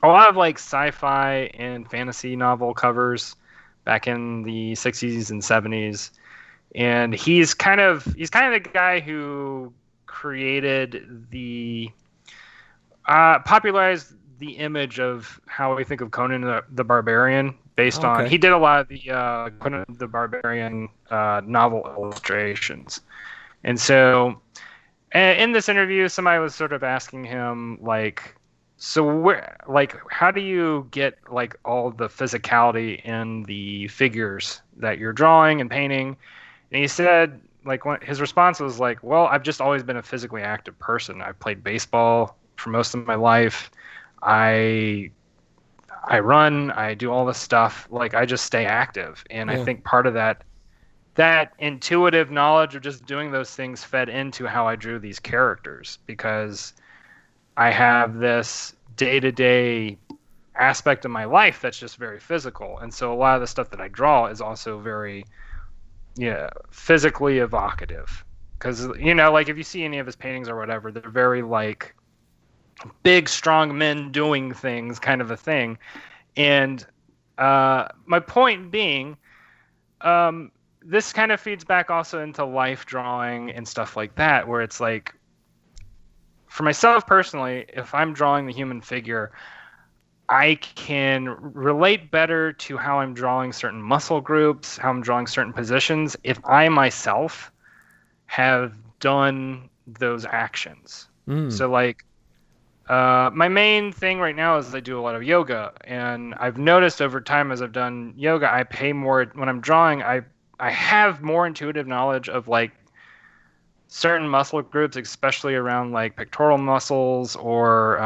a lot of like sci-fi and fantasy novel covers back in the 60s and 70s. And he's kind of the guy who created popularized the image of how we think of Conan the Barbarian based on, he did a lot of the Conan the Barbarian novel illustrations. And so in this interview, somebody was sort of asking him, like, so how do you get like all the physicality in the figures that you're drawing and painting? And he said, like, his response was like, well, I've just always been a physically active person. I played baseball for most of my life. I run, I do all this stuff. Like, I just stay active. And I think part of that intuitive knowledge of just doing those things fed into how I drew these characters, because I have this day-to-day aspect of my life that's just very physical. And so a lot of the stuff that I draw is also very physically evocative. Because, like, if you see any of his paintings or whatever, they're very, like, big, strong men doing things kind of a thing. And my point being, this kind of feeds back also into life drawing and stuff like that, where it's like, for myself personally, if I'm drawing the human figure, I can relate better to how I'm drawing certain muscle groups, how I'm drawing certain positions, if I myself have done those actions. So, like, My main thing right now is I do a lot of yoga, and I've noticed over time as I've done yoga, I pay more when I'm drawing. I have more intuitive knowledge of like certain muscle groups, especially around like pectoral muscles or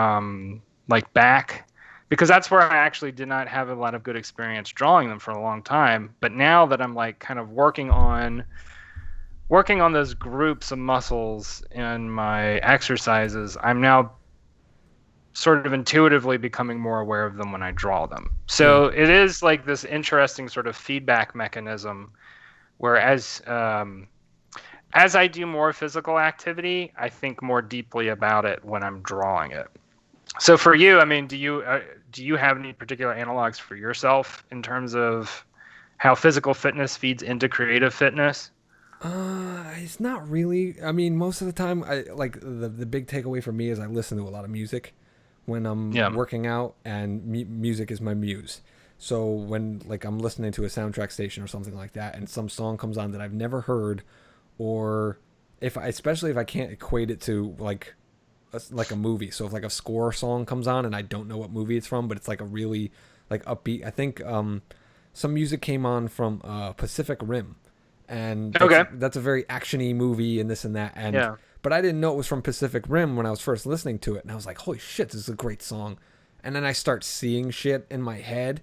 like back, because that's where I actually did not have a lot of good experience drawing them for a long time. But now that I'm like kind of working on those groups of muscles in my exercises, I'm now sort of intuitively becoming more aware of them when I draw them. Yeah. So it is like this interesting sort of feedback mechanism, whereas as I do more physical activity, I think more deeply about it when I'm drawing it. So for you, I mean, do you have any particular analogs for yourself in terms of how physical fitness feeds into creative fitness? It's not really. I mean, most of the time, I like the big takeaway for me is I listen to a lot of music when I'm Yeah. working out, and music is my muse. So when like I'm listening to a soundtrack station or something like that, and some song comes on that I've never heard, or especially if I can't equate it to like a movie. So if like a score song comes on and I don't know what movie it's from, but it's like a really like upbeat. I think some music came on from Pacific Rim, and Okay. that's a very actiony movie and this and that. And Yeah. but I didn't know it was from Pacific Rim when I was first listening to it, and I was like, holy shit, this is a great song. And then I start seeing shit in my head.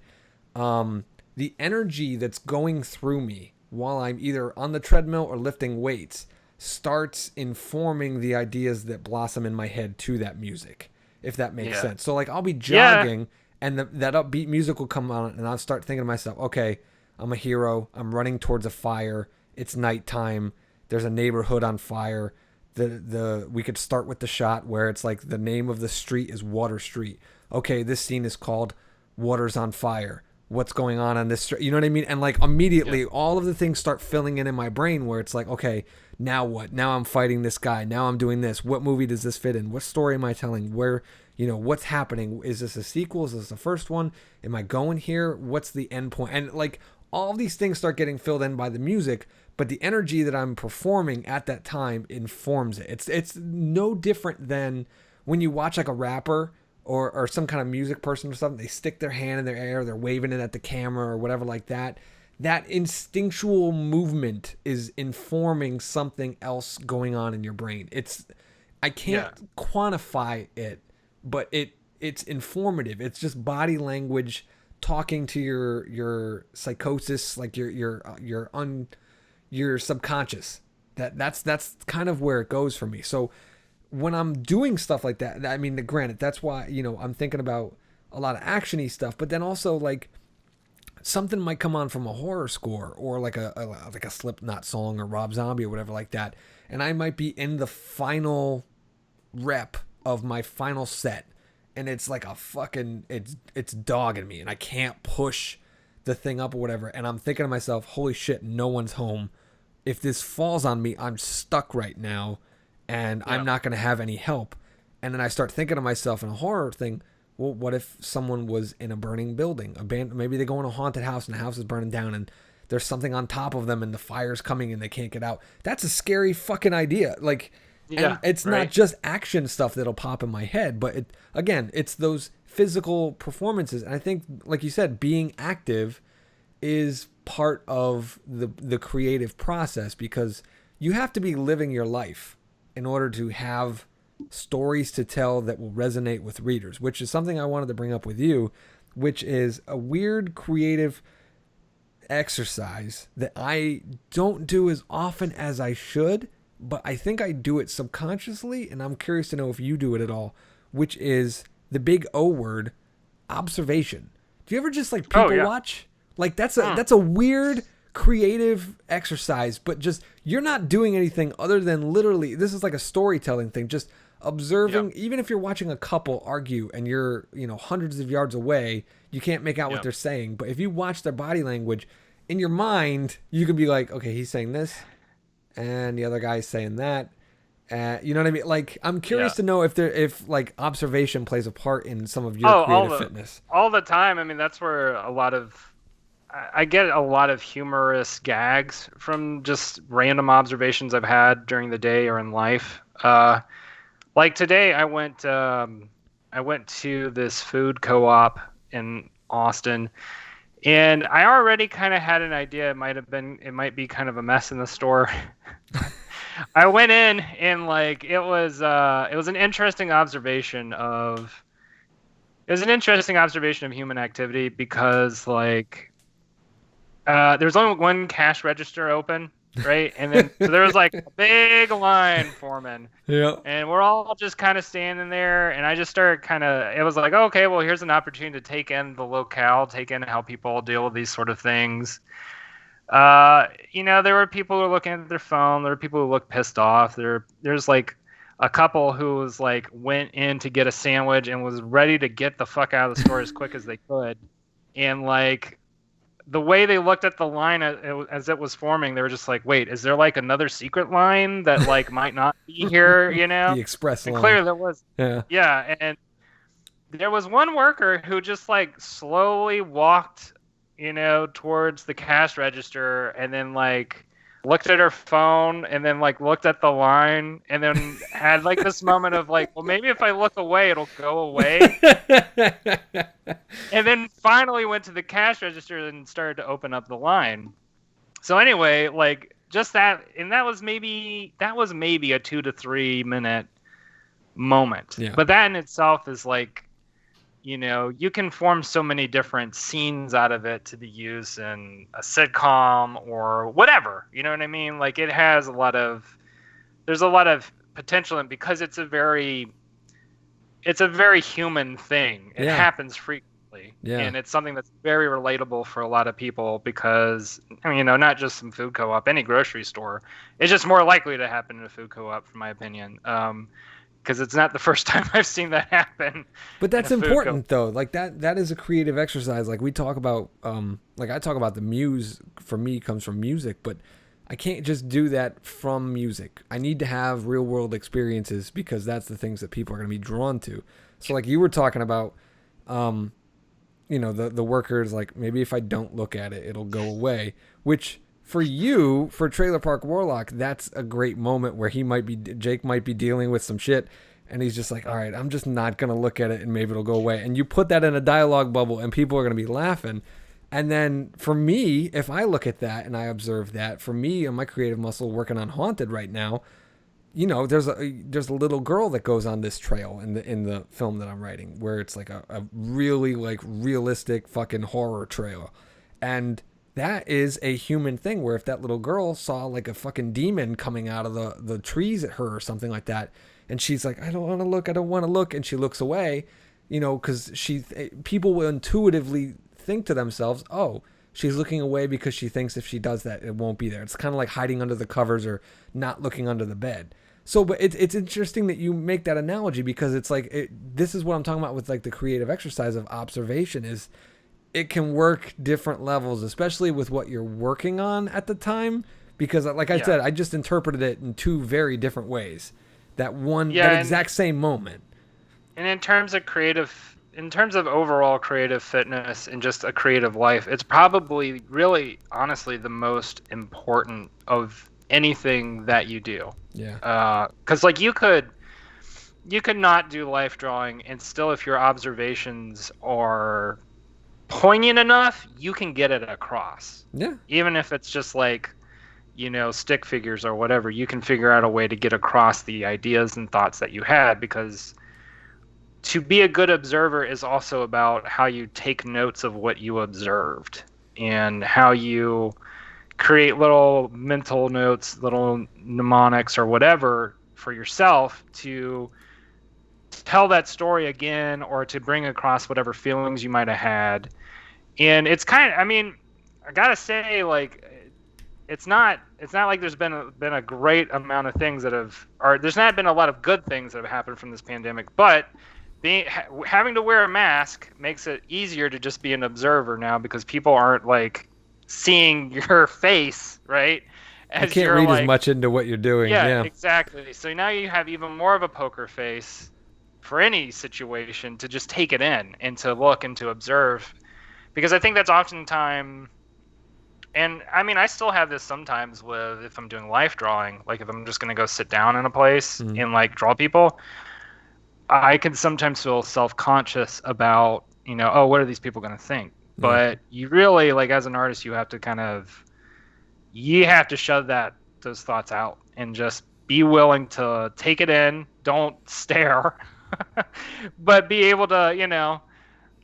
The energy that's going through me while I'm either on the treadmill or lifting weights starts informing the ideas that blossom in my head to that music, if that makes Yeah. sense. So like I'll be Yeah. jogging and that upbeat music will come on and I'll start thinking to myself, okay, I'm a hero. I'm running towards a fire. It's nighttime. There's a neighborhood on fire. The we could start with the shot where it's like the name of the street is Water Street. Okay, this scene is called Water's on Fire. What's going on this street? You know what I mean? And like Yeah. immediately all of the things start filling in my brain where it's like, okay, now what? Now I'm fighting this guy. Now I'm doing this. What movie does this fit in? What story am I telling? Where, what's happening? Is this a sequel? Is this the first one? Am I going here? What's the end point? And like all these things start getting filled in by the music, but the energy that I'm performing at that time informs it. It's no different than when you watch like a rapper or some kind of music person or something. They stick their hand in their air, they're waving it at the camera or whatever like that. That instinctual movement is informing something else going on in your brain. I can't Yeah. quantify it, but it's informative. It's just body language talking to your psychosis, like your subconscious. That's kind of where it goes for me. So when I'm doing stuff like that, I mean, granted, that's why I'm thinking about a lot of actiony stuff, but then also like something might come on from a horror score or like a Slipknot song or Rob Zombie or whatever like that, and I might be in the final rep of my final set, and it's like a fucking it's dogging me, and I can't push the thing up or whatever, and I'm thinking to myself, holy shit, no one's home. If this falls on me, I'm stuck right now, and I'm Yeah. not going to have any help. And then I start thinking to myself in a horror thing, well, what if someone was in a burning building? Maybe they go in a haunted house and the house is burning down and there's something on top of them and the fire's coming and they can't get out. That's a scary fucking idea. Like, and Yeah. it's not Right. just action stuff that'll pop in my head, but again, it's those physical performances. And I think, like you said, being active is part of the creative process because you have to be living your life in order to have stories to tell that will resonate with readers, which is something I wanted to bring up with you, which is a weird creative exercise that I don't do as often as I should, but I think I do it subconsciously, and I'm curious to know if you do it at all, which is the big O word, observation. Do you ever just like Oh people yeah. watch? Like Hmm. that's a weird creative exercise, but just you're not doing anything other than literally this is like a storytelling thing, just Yeah. observing. Even if you're watching a couple argue and you're hundreds of yards away, you can't make out what Yeah. they're saying, but if you watch their body language in your mind, you can be like, okay, he's saying this and the other guy's saying that. You know what I mean? Like, I'm curious Yeah. to know if like observation plays a part in some of your Oh, creative fitness. all the time. I mean, that's where a lot of I get a lot of humorous gags from just random observations I've had during the day or in life. Like today, I went. I went to this food co-op in Austin, and I already kind of had an idea it might be kind of a mess in the store. I went in and like it was an interesting observation of human activity because like there's only one cash register open, right? And then so there was like a big line forming. Yeah. And we're all just kind of standing there, and I just started it was like, okay, well, here's an opportunity to take in the locale, take in how people deal with these sort of things. There were people who were looking at their phone. There were people who looked pissed off. There's like a couple who was like went in to get a sandwich and was ready to get the fuck out of the store as quick as they could. And like the way they looked at the line as it was forming, they were just like, wait, is there like another secret line that like might not be here, The express line. And clearly there was. Yeah. Yeah, and there was one worker who just like slowly walked, towards the cash register and then like looked at her phone and then like looked at the line and then had like this moment of like, well, maybe if I look away, it'll go away. And then finally went to the cash register and started to open up the line. So anyway, like just that, and that was maybe a 2 to 3 minute moment. Yeah. But that in itself is like, you can form so many different scenes out of it to be used in a sitcom or whatever. You know what I mean? Like there's a lot of potential, and because it's a very human thing. It happens frequently. Yeah. And it's something that's very relatable for a lot of people because, not just some food co-op, any grocery store. It's just more likely to happen in a food co-op, in my opinion. Because it's not the first time I've seen that happen. But that's important though. Like that is a creative exercise. Like we talk about, like I talk about the muse for me comes from music, but I can't just do that from music. I need to have real world experiences because that's the things that people are going to be drawn to. So like you were talking about, the workers, like maybe if I don't look at it, it'll go away, which for you, for Trailer Park Warlock, that's a great moment where Jake might be dealing with some shit and he's just like, all right, I'm just not going to look at it and maybe it'll go away. And you put that in a dialogue bubble and people are going to be laughing. And then for me, if I look at that and I observe that, for me and my creative muscle working on Haunted right now, there's a little girl that goes on this trail in the film that I'm writing where it's like a really like realistic fucking horror trail. And that is a human thing where if that little girl saw like a fucking demon coming out of the trees at her or something like that, and she's like, I don't want to look, and she looks away, because people will intuitively think to themselves, oh, she's looking away because she thinks if she does that, it won't be there. It's kind of like hiding under the covers or not looking under the bed. So, but it's interesting that you make that analogy because it's like, this is what I'm talking about with like the creative exercise of observation is it can work different levels, especially with what you're working on at the time. Because like I said, I just interpreted it in two very different ways. That exact same moment. And in terms of overall creative fitness and just a creative life, it's probably really, honestly, the most important of anything that you do. Yeah. Because like you could not do life drawing, and still, if your observations are poignant enough, you can get it across. Yeah. Even if it's just like, stick figures or whatever, you can figure out a way to get across the ideas and thoughts that you had, because to be a good observer is also about how you take notes of what you observed and how you create little mental notes, little mnemonics or whatever for yourself to tell that story again or to bring across whatever feelings you might have had. And it's I gotta say, like, it's not like there's been a great amount of things there's not been a lot of good things that have happened from this pandemic, but having to wear a mask makes it easier to just be an observer now because people aren't like seeing your face, right? I can't read as much into what you're doing. Yeah, exactly. So now you have even more of a poker face for any situation to just take it in and to look and to observe. Because I think that's oftentimes, and I still have this sometimes with if I'm doing life drawing, like if I'm just going to go sit down in a place and like draw people, I can sometimes feel self-conscious about, oh, what are these people going to think? Yeah. But you really, like, as an artist, you have to shove those thoughts out and just be willing to take it in. Don't stare, but be able to,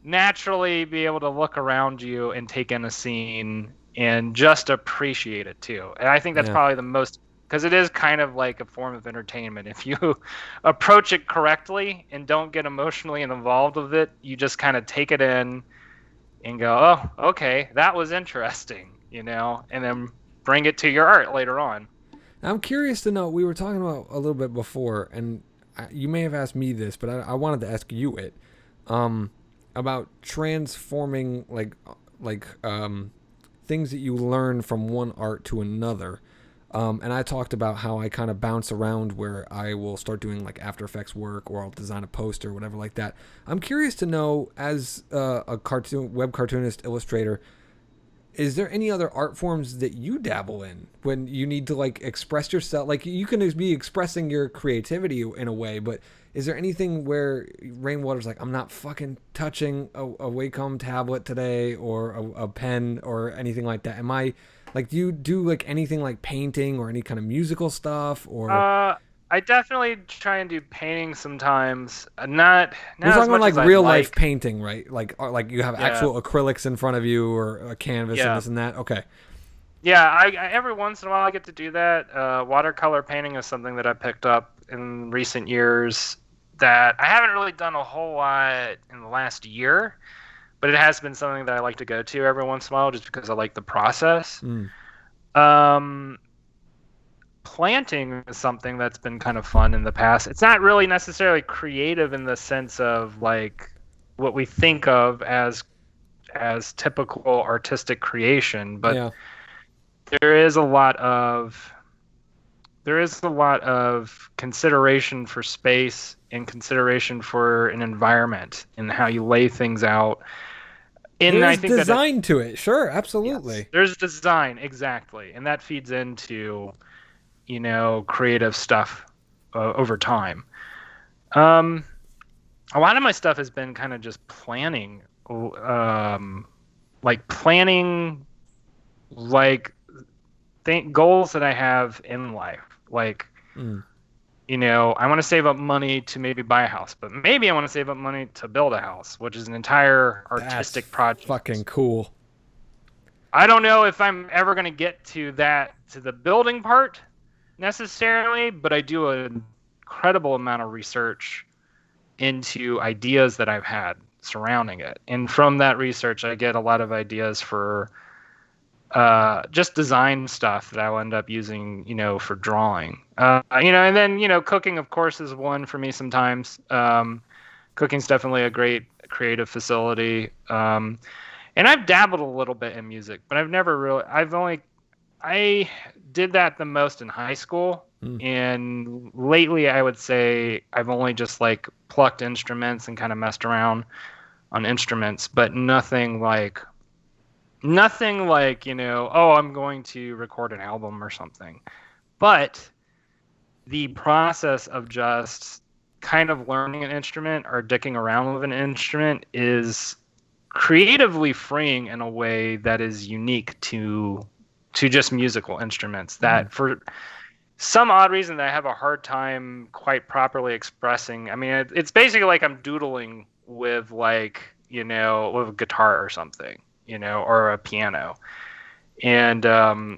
naturally be able to look around you and take in a scene and just appreciate it too. And I think that's Yeah. probably the most, because it is kind of like a form of entertainment. If you approach it correctly and don't get emotionally involved with it, you just kind of take it in and go, oh, okay, that was interesting, and then bring it to your art later on. I'm curious to know. We were talking about a little bit before, and you may have asked me this, but I wanted to ask you it. About transforming things that you learn from one art to another. And I talked about how I kind of bounce around where I will start doing like After Effects work or I'll design a poster or whatever like that. I'm curious to know, as a web cartoonist, illustrator, is there any other art forms that you dabble in when you need to like express yourself? Like you can be expressing your creativity in a way, but is there anything where Rainwater's like, I'm not fucking touching a Wacom tablet today or a pen or anything like that? Am I like, do you do like anything like painting or any kind of musical stuff or? I definitely try and do painting sometimes. Not We're as talking about much like as I'd real life like. painting, right? Like you have Yeah, actual acrylics in front of you or a canvas and yeah, this and that. Okay. yeah. I every once in a while I get to do that. Watercolor painting is something that I picked up in recent years that I haven't really done a whole lot in the last year, but it has been something that I like to go to every once in a while just because I like the process. Mm. Um, Planting is something that's been kind of fun in the past. It's not really necessarily creative in the sense of like what we think of as typical artistic creation, but Yeah. there is a lot of consideration for space and consideration for an environment and how you lay things out. There And I is think that design to it. Sure, yes, absolutely. there's design exactly, and that feeds into creative stuff over time. Um, a lot of my stuff has been kind of just planning, like planning, like goals that I have in life. Like, Mm. I want to save up money to maybe buy a house, but maybe I want to save up money to build a house, which is an entire That's artistic project. fucking cool. I don't know if I'm ever going to get to the building part necessarily, but I do an incredible amount of research into ideas that I've had surrounding it. And from that research, I get a lot of ideas for just design stuff that I'll end up using, for drawing. And then, cooking, of course, is one for me sometimes. Cooking's definitely a great creative facility. And I've dabbled a little bit in music, but I did that the most in high school. Mm. And lately, I would say I've only just like plucked instruments and kind of messed around on instruments, but nothing like, oh, I'm going to record an album or something. But the process of just kind of learning an instrument or dicking around with an instrument is creatively freeing in a way that is unique to just musical instruments that for some odd reason that I have a hard time quite properly expressing. I mean, it's basically like I'm doodling with like, with a guitar or something, or a piano. And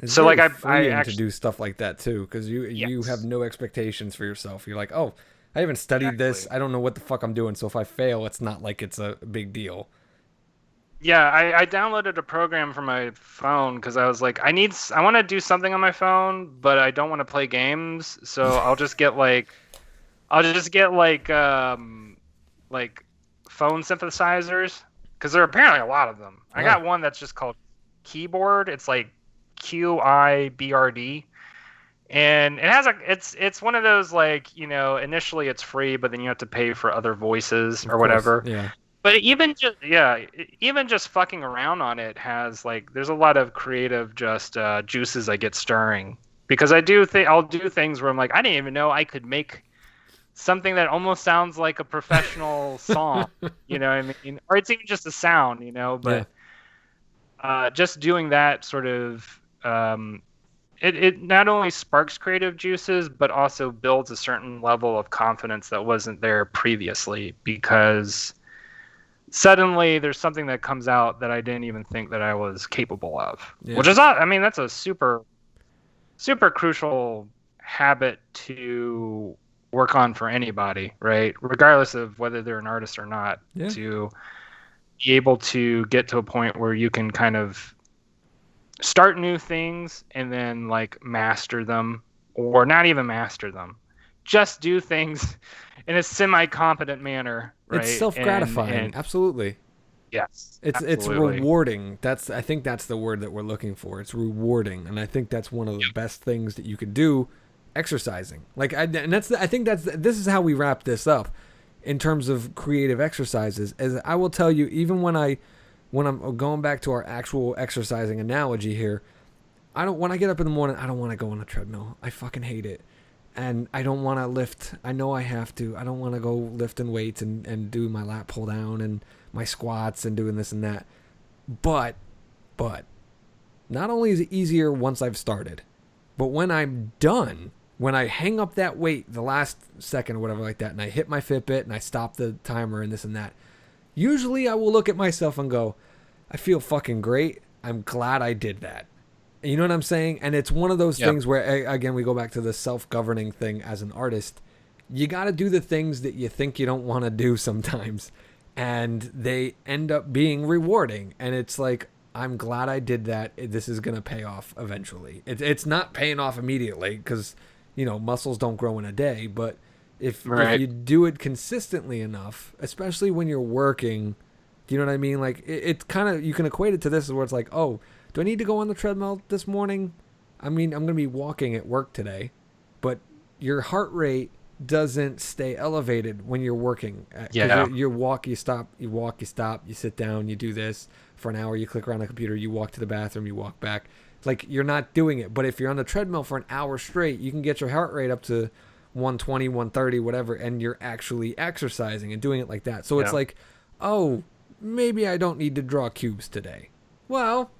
It's so very like I freeing to actually, do stuff like that too, because you have yes, no expectations for yourself. You're like, oh, I haven't studied this. exactly. I don't know what the fuck I'm doing. So if I fail, it's not like it's a big deal. Yeah, I downloaded a program for my phone because I was like, I want to do something on my phone, but I don't want to play games. So I'll just get like phone synthesizers because there are apparently a lot of them. I Oh, got one that's just called Keyboard. It's like QIBRD, and it has it's one of those like initially it's free, but then you have to pay for other voices of or course. whatever. Yeah. But even just fucking around on it has like there's a lot of creative just juices I get stirring because I'll do things where I'm like I didn't even know I could make something that almost sounds like a professional song, you know what I mean? Or it's even just a sound, you know, Yeah. but just doing that sort of it not only sparks creative juices, but also builds a certain level of confidence that wasn't there previously, because suddenly there's something that comes out that I didn't even think that I was capable of, Yeah. which is not, I mean, that's a super, super crucial habit to work on for anybody, right? Regardless of whether they're an artist or not, Yeah. to be able to get to a point where you can kind of start new things and then like master them, or not even master them, just do things in a semi-competent manner, It's right? self-gratifying. And Absolutely. yes, It's absolutely. rewarding. I think that's the word that we're looking for. It's rewarding, and I think that's one of the best things that you could do. Exercising, I think this is how we wrap this up in terms of creative exercises. As I will tell you, even when I'm going back to our actual exercising analogy here, when I get up in the morning, I don't want to go on a treadmill. I fucking hate it. And I don't want to lift. I know I have to. I don't want to go lifting weights and do my lat pull down and my squats and doing this and that. But, but, not only is it easier once I've started, but when I'm done, when I hang up that weight the last second or whatever like that, and I hit my Fitbit and I stop the timer and this and that, usually I will look at myself and go, I feel fucking great. I'm glad I did that. You know what I'm saying? And it's one of those Yep. things where, again, we go back to the self-governing thing as an artist. You got to do the things that you think you don't want to do sometimes. And they end up being rewarding. And it's like, I'm glad I did that. This is going to pay off eventually. It's not paying off immediately because, muscles don't grow in a day. But if Right. you do it consistently enough, especially when you're working, do you know what I mean? Like, it kind of, you can equate it to this where it's like, oh, do I need to go on the treadmill this morning? I mean, I'm going to be walking at work today, but your heart rate doesn't stay elevated when you're working. Yeah. Because you walk, you stop, you walk, you stop, you sit down, you do this for an hour, you click around the computer, you walk to the bathroom, you walk back. It's like you're not doing it. But if you're on the treadmill for an hour straight, you can get your heart rate up to 120, 130, whatever, and you're actually exercising and doing it like that. So it's Yeah. like, oh, maybe I don't need to draw cubes today. Well,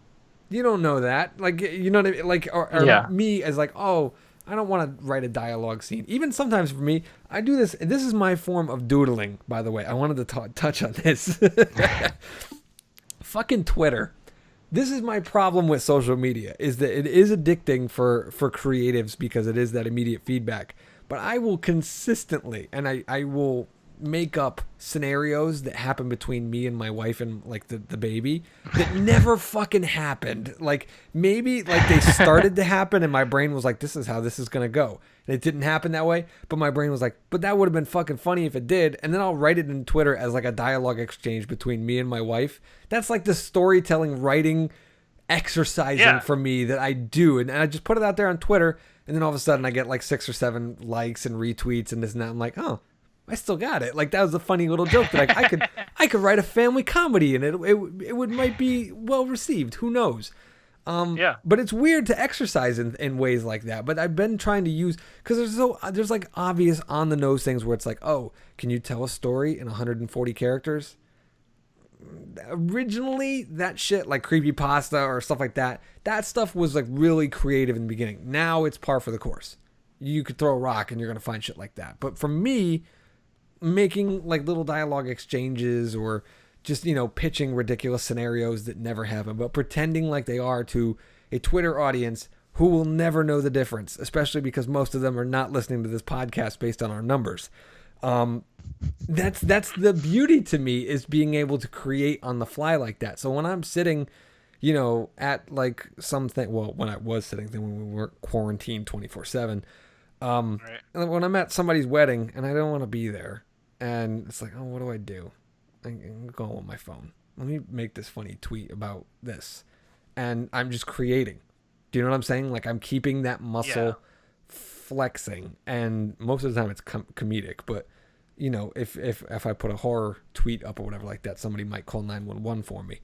you don't know that. Like, you know what I mean? Like, or Yeah. me as like, oh, I don't want to write a dialogue scene. Even sometimes for me, I do this. This is my form of doodling, by the way. I wanted to touch on this. Fucking Twitter. This is my problem with social media, is that it is addicting for creatives because it is that immediate feedback. But I will consistently, and I will make up scenarios that happen between me and my wife and like the baby that never fucking happened. Like maybe like they started to happen and my brain was like, this is how this is gonna go. And it didn't happen that way, but my brain was like, but that would have been fucking funny if it did. And then I'll write it in Twitter as like a dialogue exchange between me and my wife. That's like the storytelling writing exercising for me that I do. And I just put it out there on Twitter, and then all of a sudden I get like 6 or 7 likes and retweets and this and that. I'm like, oh, I still got it. Like that was a funny little joke that I could write a family comedy and it would might be well received. Who knows? Yeah. But it's weird to exercise in ways like that. But I've been trying to use, because there's like obvious on the nose things where it's like, oh, can you tell a story in 140 characters? Originally, that shit like creepypasta or stuff like that stuff was like really creative in the beginning. Now it's par for the course. You could throw a rock and you're gonna find shit like that. But for me, making like little dialogue exchanges or just pitching ridiculous scenarios that never happen, but pretending like they are to a Twitter audience who will never know the difference, especially because most of them are not listening to this podcast based on our numbers. That's the beauty to me, is being able to create on the fly like that. So when I'm sitting, at like something, well, when I was sitting, then when we were quarantined 24/7, Right. when I'm at somebody's wedding and I don't want to be there, and it's like, oh, what do I do? I'm going on my phone. Let me make this funny tweet about this, and I'm just creating. Do you know what I'm saying? Like I'm keeping that muscle flexing, and most of the time it's comedic. But if I put a horror tweet up or whatever like that, somebody might call 911 for me.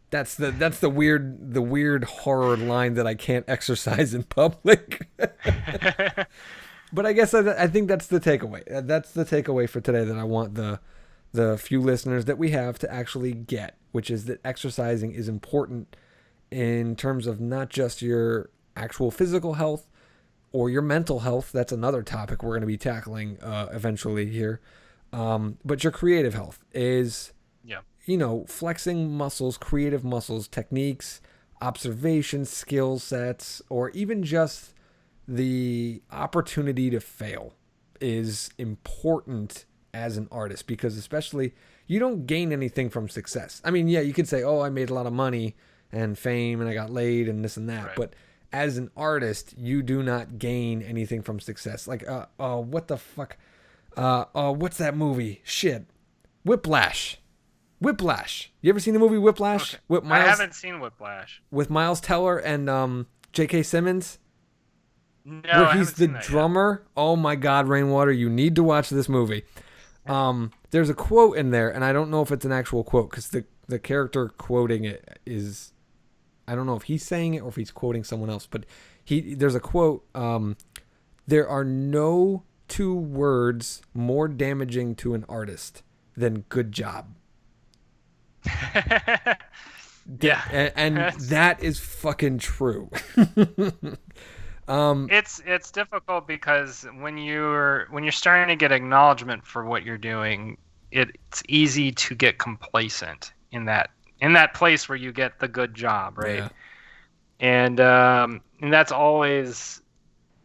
That's the weird horror line that I can't exercise in public. But I guess I think that's the takeaway. That's the takeaway for today that I want the few listeners that we have to actually get, which is that exercising is important in terms of not just your actual physical health or your mental health. That's another topic we're going to be tackling eventually here. But your creative health is, flexing muscles, creative muscles, techniques, observation, skill sets, or even just the opportunity to fail is important as an artist, because especially you don't gain anything from success. I mean, yeah, you could say, oh, I made a lot of money and fame and I got laid and this and that. Right. But as an artist, you do not gain anything from success. Like, what the fuck? What's that movie? Shit. Whiplash. You ever seen the movie Whiplash? Okay. I haven't seen Whiplash. With Miles Teller and J.K. Simmons? No, where he's the drummer. Yet. Oh my God, Rainwater, you need to watch this movie. There's a quote in there, and I don't know if it's an actual quote, because the character quoting it is, I don't know if he's saying it or if he's quoting someone else, but there's a quote, there are no two words more damaging to an artist than good job. Yeah. And that is fucking true. It's difficult because when you're starting to get acknowledgement for what you're doing, it's easy to get complacent in that place where you get the good job, right? Yeah. And that's always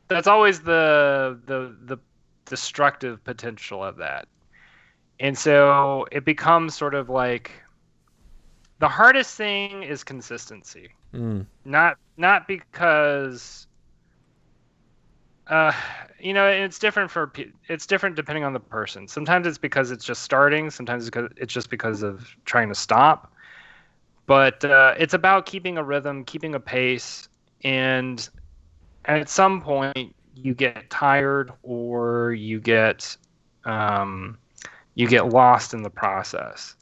the destructive potential of that. And so it becomes sort of like the hardest thing is consistency. Not because it's different depending on the person. Sometimes it's because it's just starting. Sometimes it's just because of trying to stop. But it's about keeping a rhythm, keeping a pace, and at some point you get tired or you get lost in the process.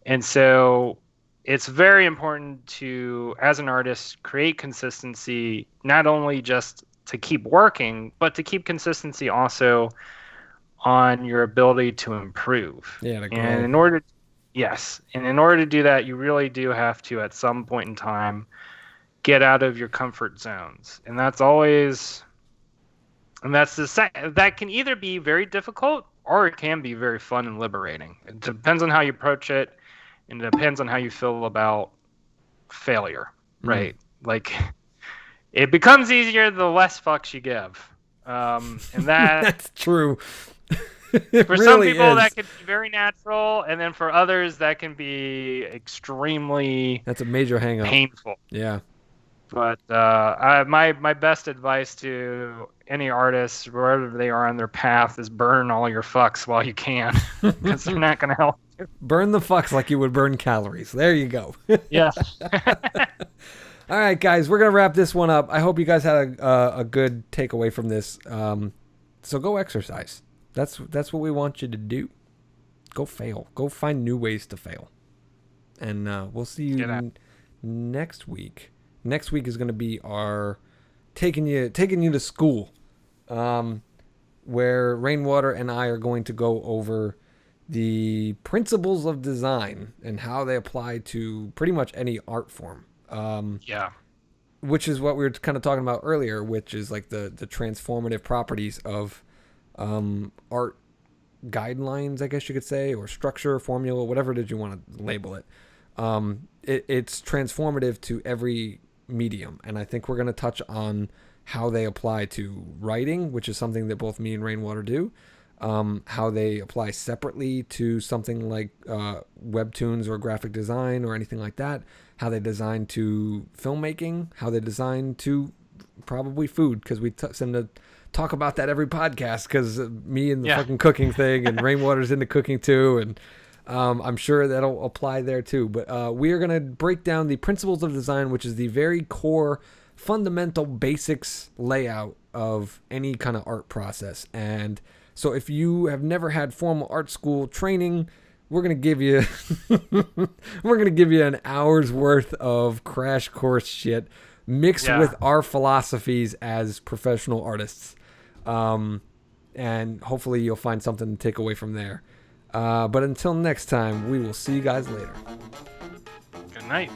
And so it's very important to, as an artist, create consistency, not only just to keep working, but to keep consistency also on your ability to improve. Yeah, and in order to do that, you really do have to, at some point in time, get out of your comfort zones. And that can either be very difficult or it can be very fun and liberating. It depends on how you approach it, and it depends on how you feel about failure, right? Like, it becomes easier the less fucks you give. And that's true. For some people, that can be very natural, and then for others, that can be extremely That's a major hang-up. Painful. Yeah. But my best advice to any artists, wherever they are on their path, is burn all your fucks while you can, because they're not going to help you. Burn the fucks like you would burn calories. There you go. Yeah. All right, guys, we're going to wrap this one up. I hope you guys had a good takeaway from this. So go exercise. That's what we want you to do. Go fail. Go find new ways to fail. And we'll see you next week. Next week is going to be our taking you to school, where Rainwater and I are going to go over the principles of design and how they apply to pretty much any art form. Which is what we were kind of talking about earlier, which is like the transformative properties of art guidelines, I guess you could say, or structure, formula, whatever it is you want to label it. It's transformative to every medium, and I think we're going to touch on how they apply to writing, which is something that both me and Rainwater do, how they apply separately to something like webtoons or graphic design or anything like that, how they design to filmmaking, how they design to probably food, because we seem to talk about that every podcast, because me and the fucking cooking thing, and Rainwater's into cooking too, and I'm sure that'll apply there too. But we are going to break down the principles of design, which is the very core, fundamental basics layout of any kind of art process. And so if you have never had formal art school training, we're going to give you an hour's worth of crash course shit mixed with our philosophies as professional artists. And hopefully you'll find something to take away from there. But until next time, we will see you guys later. Good night.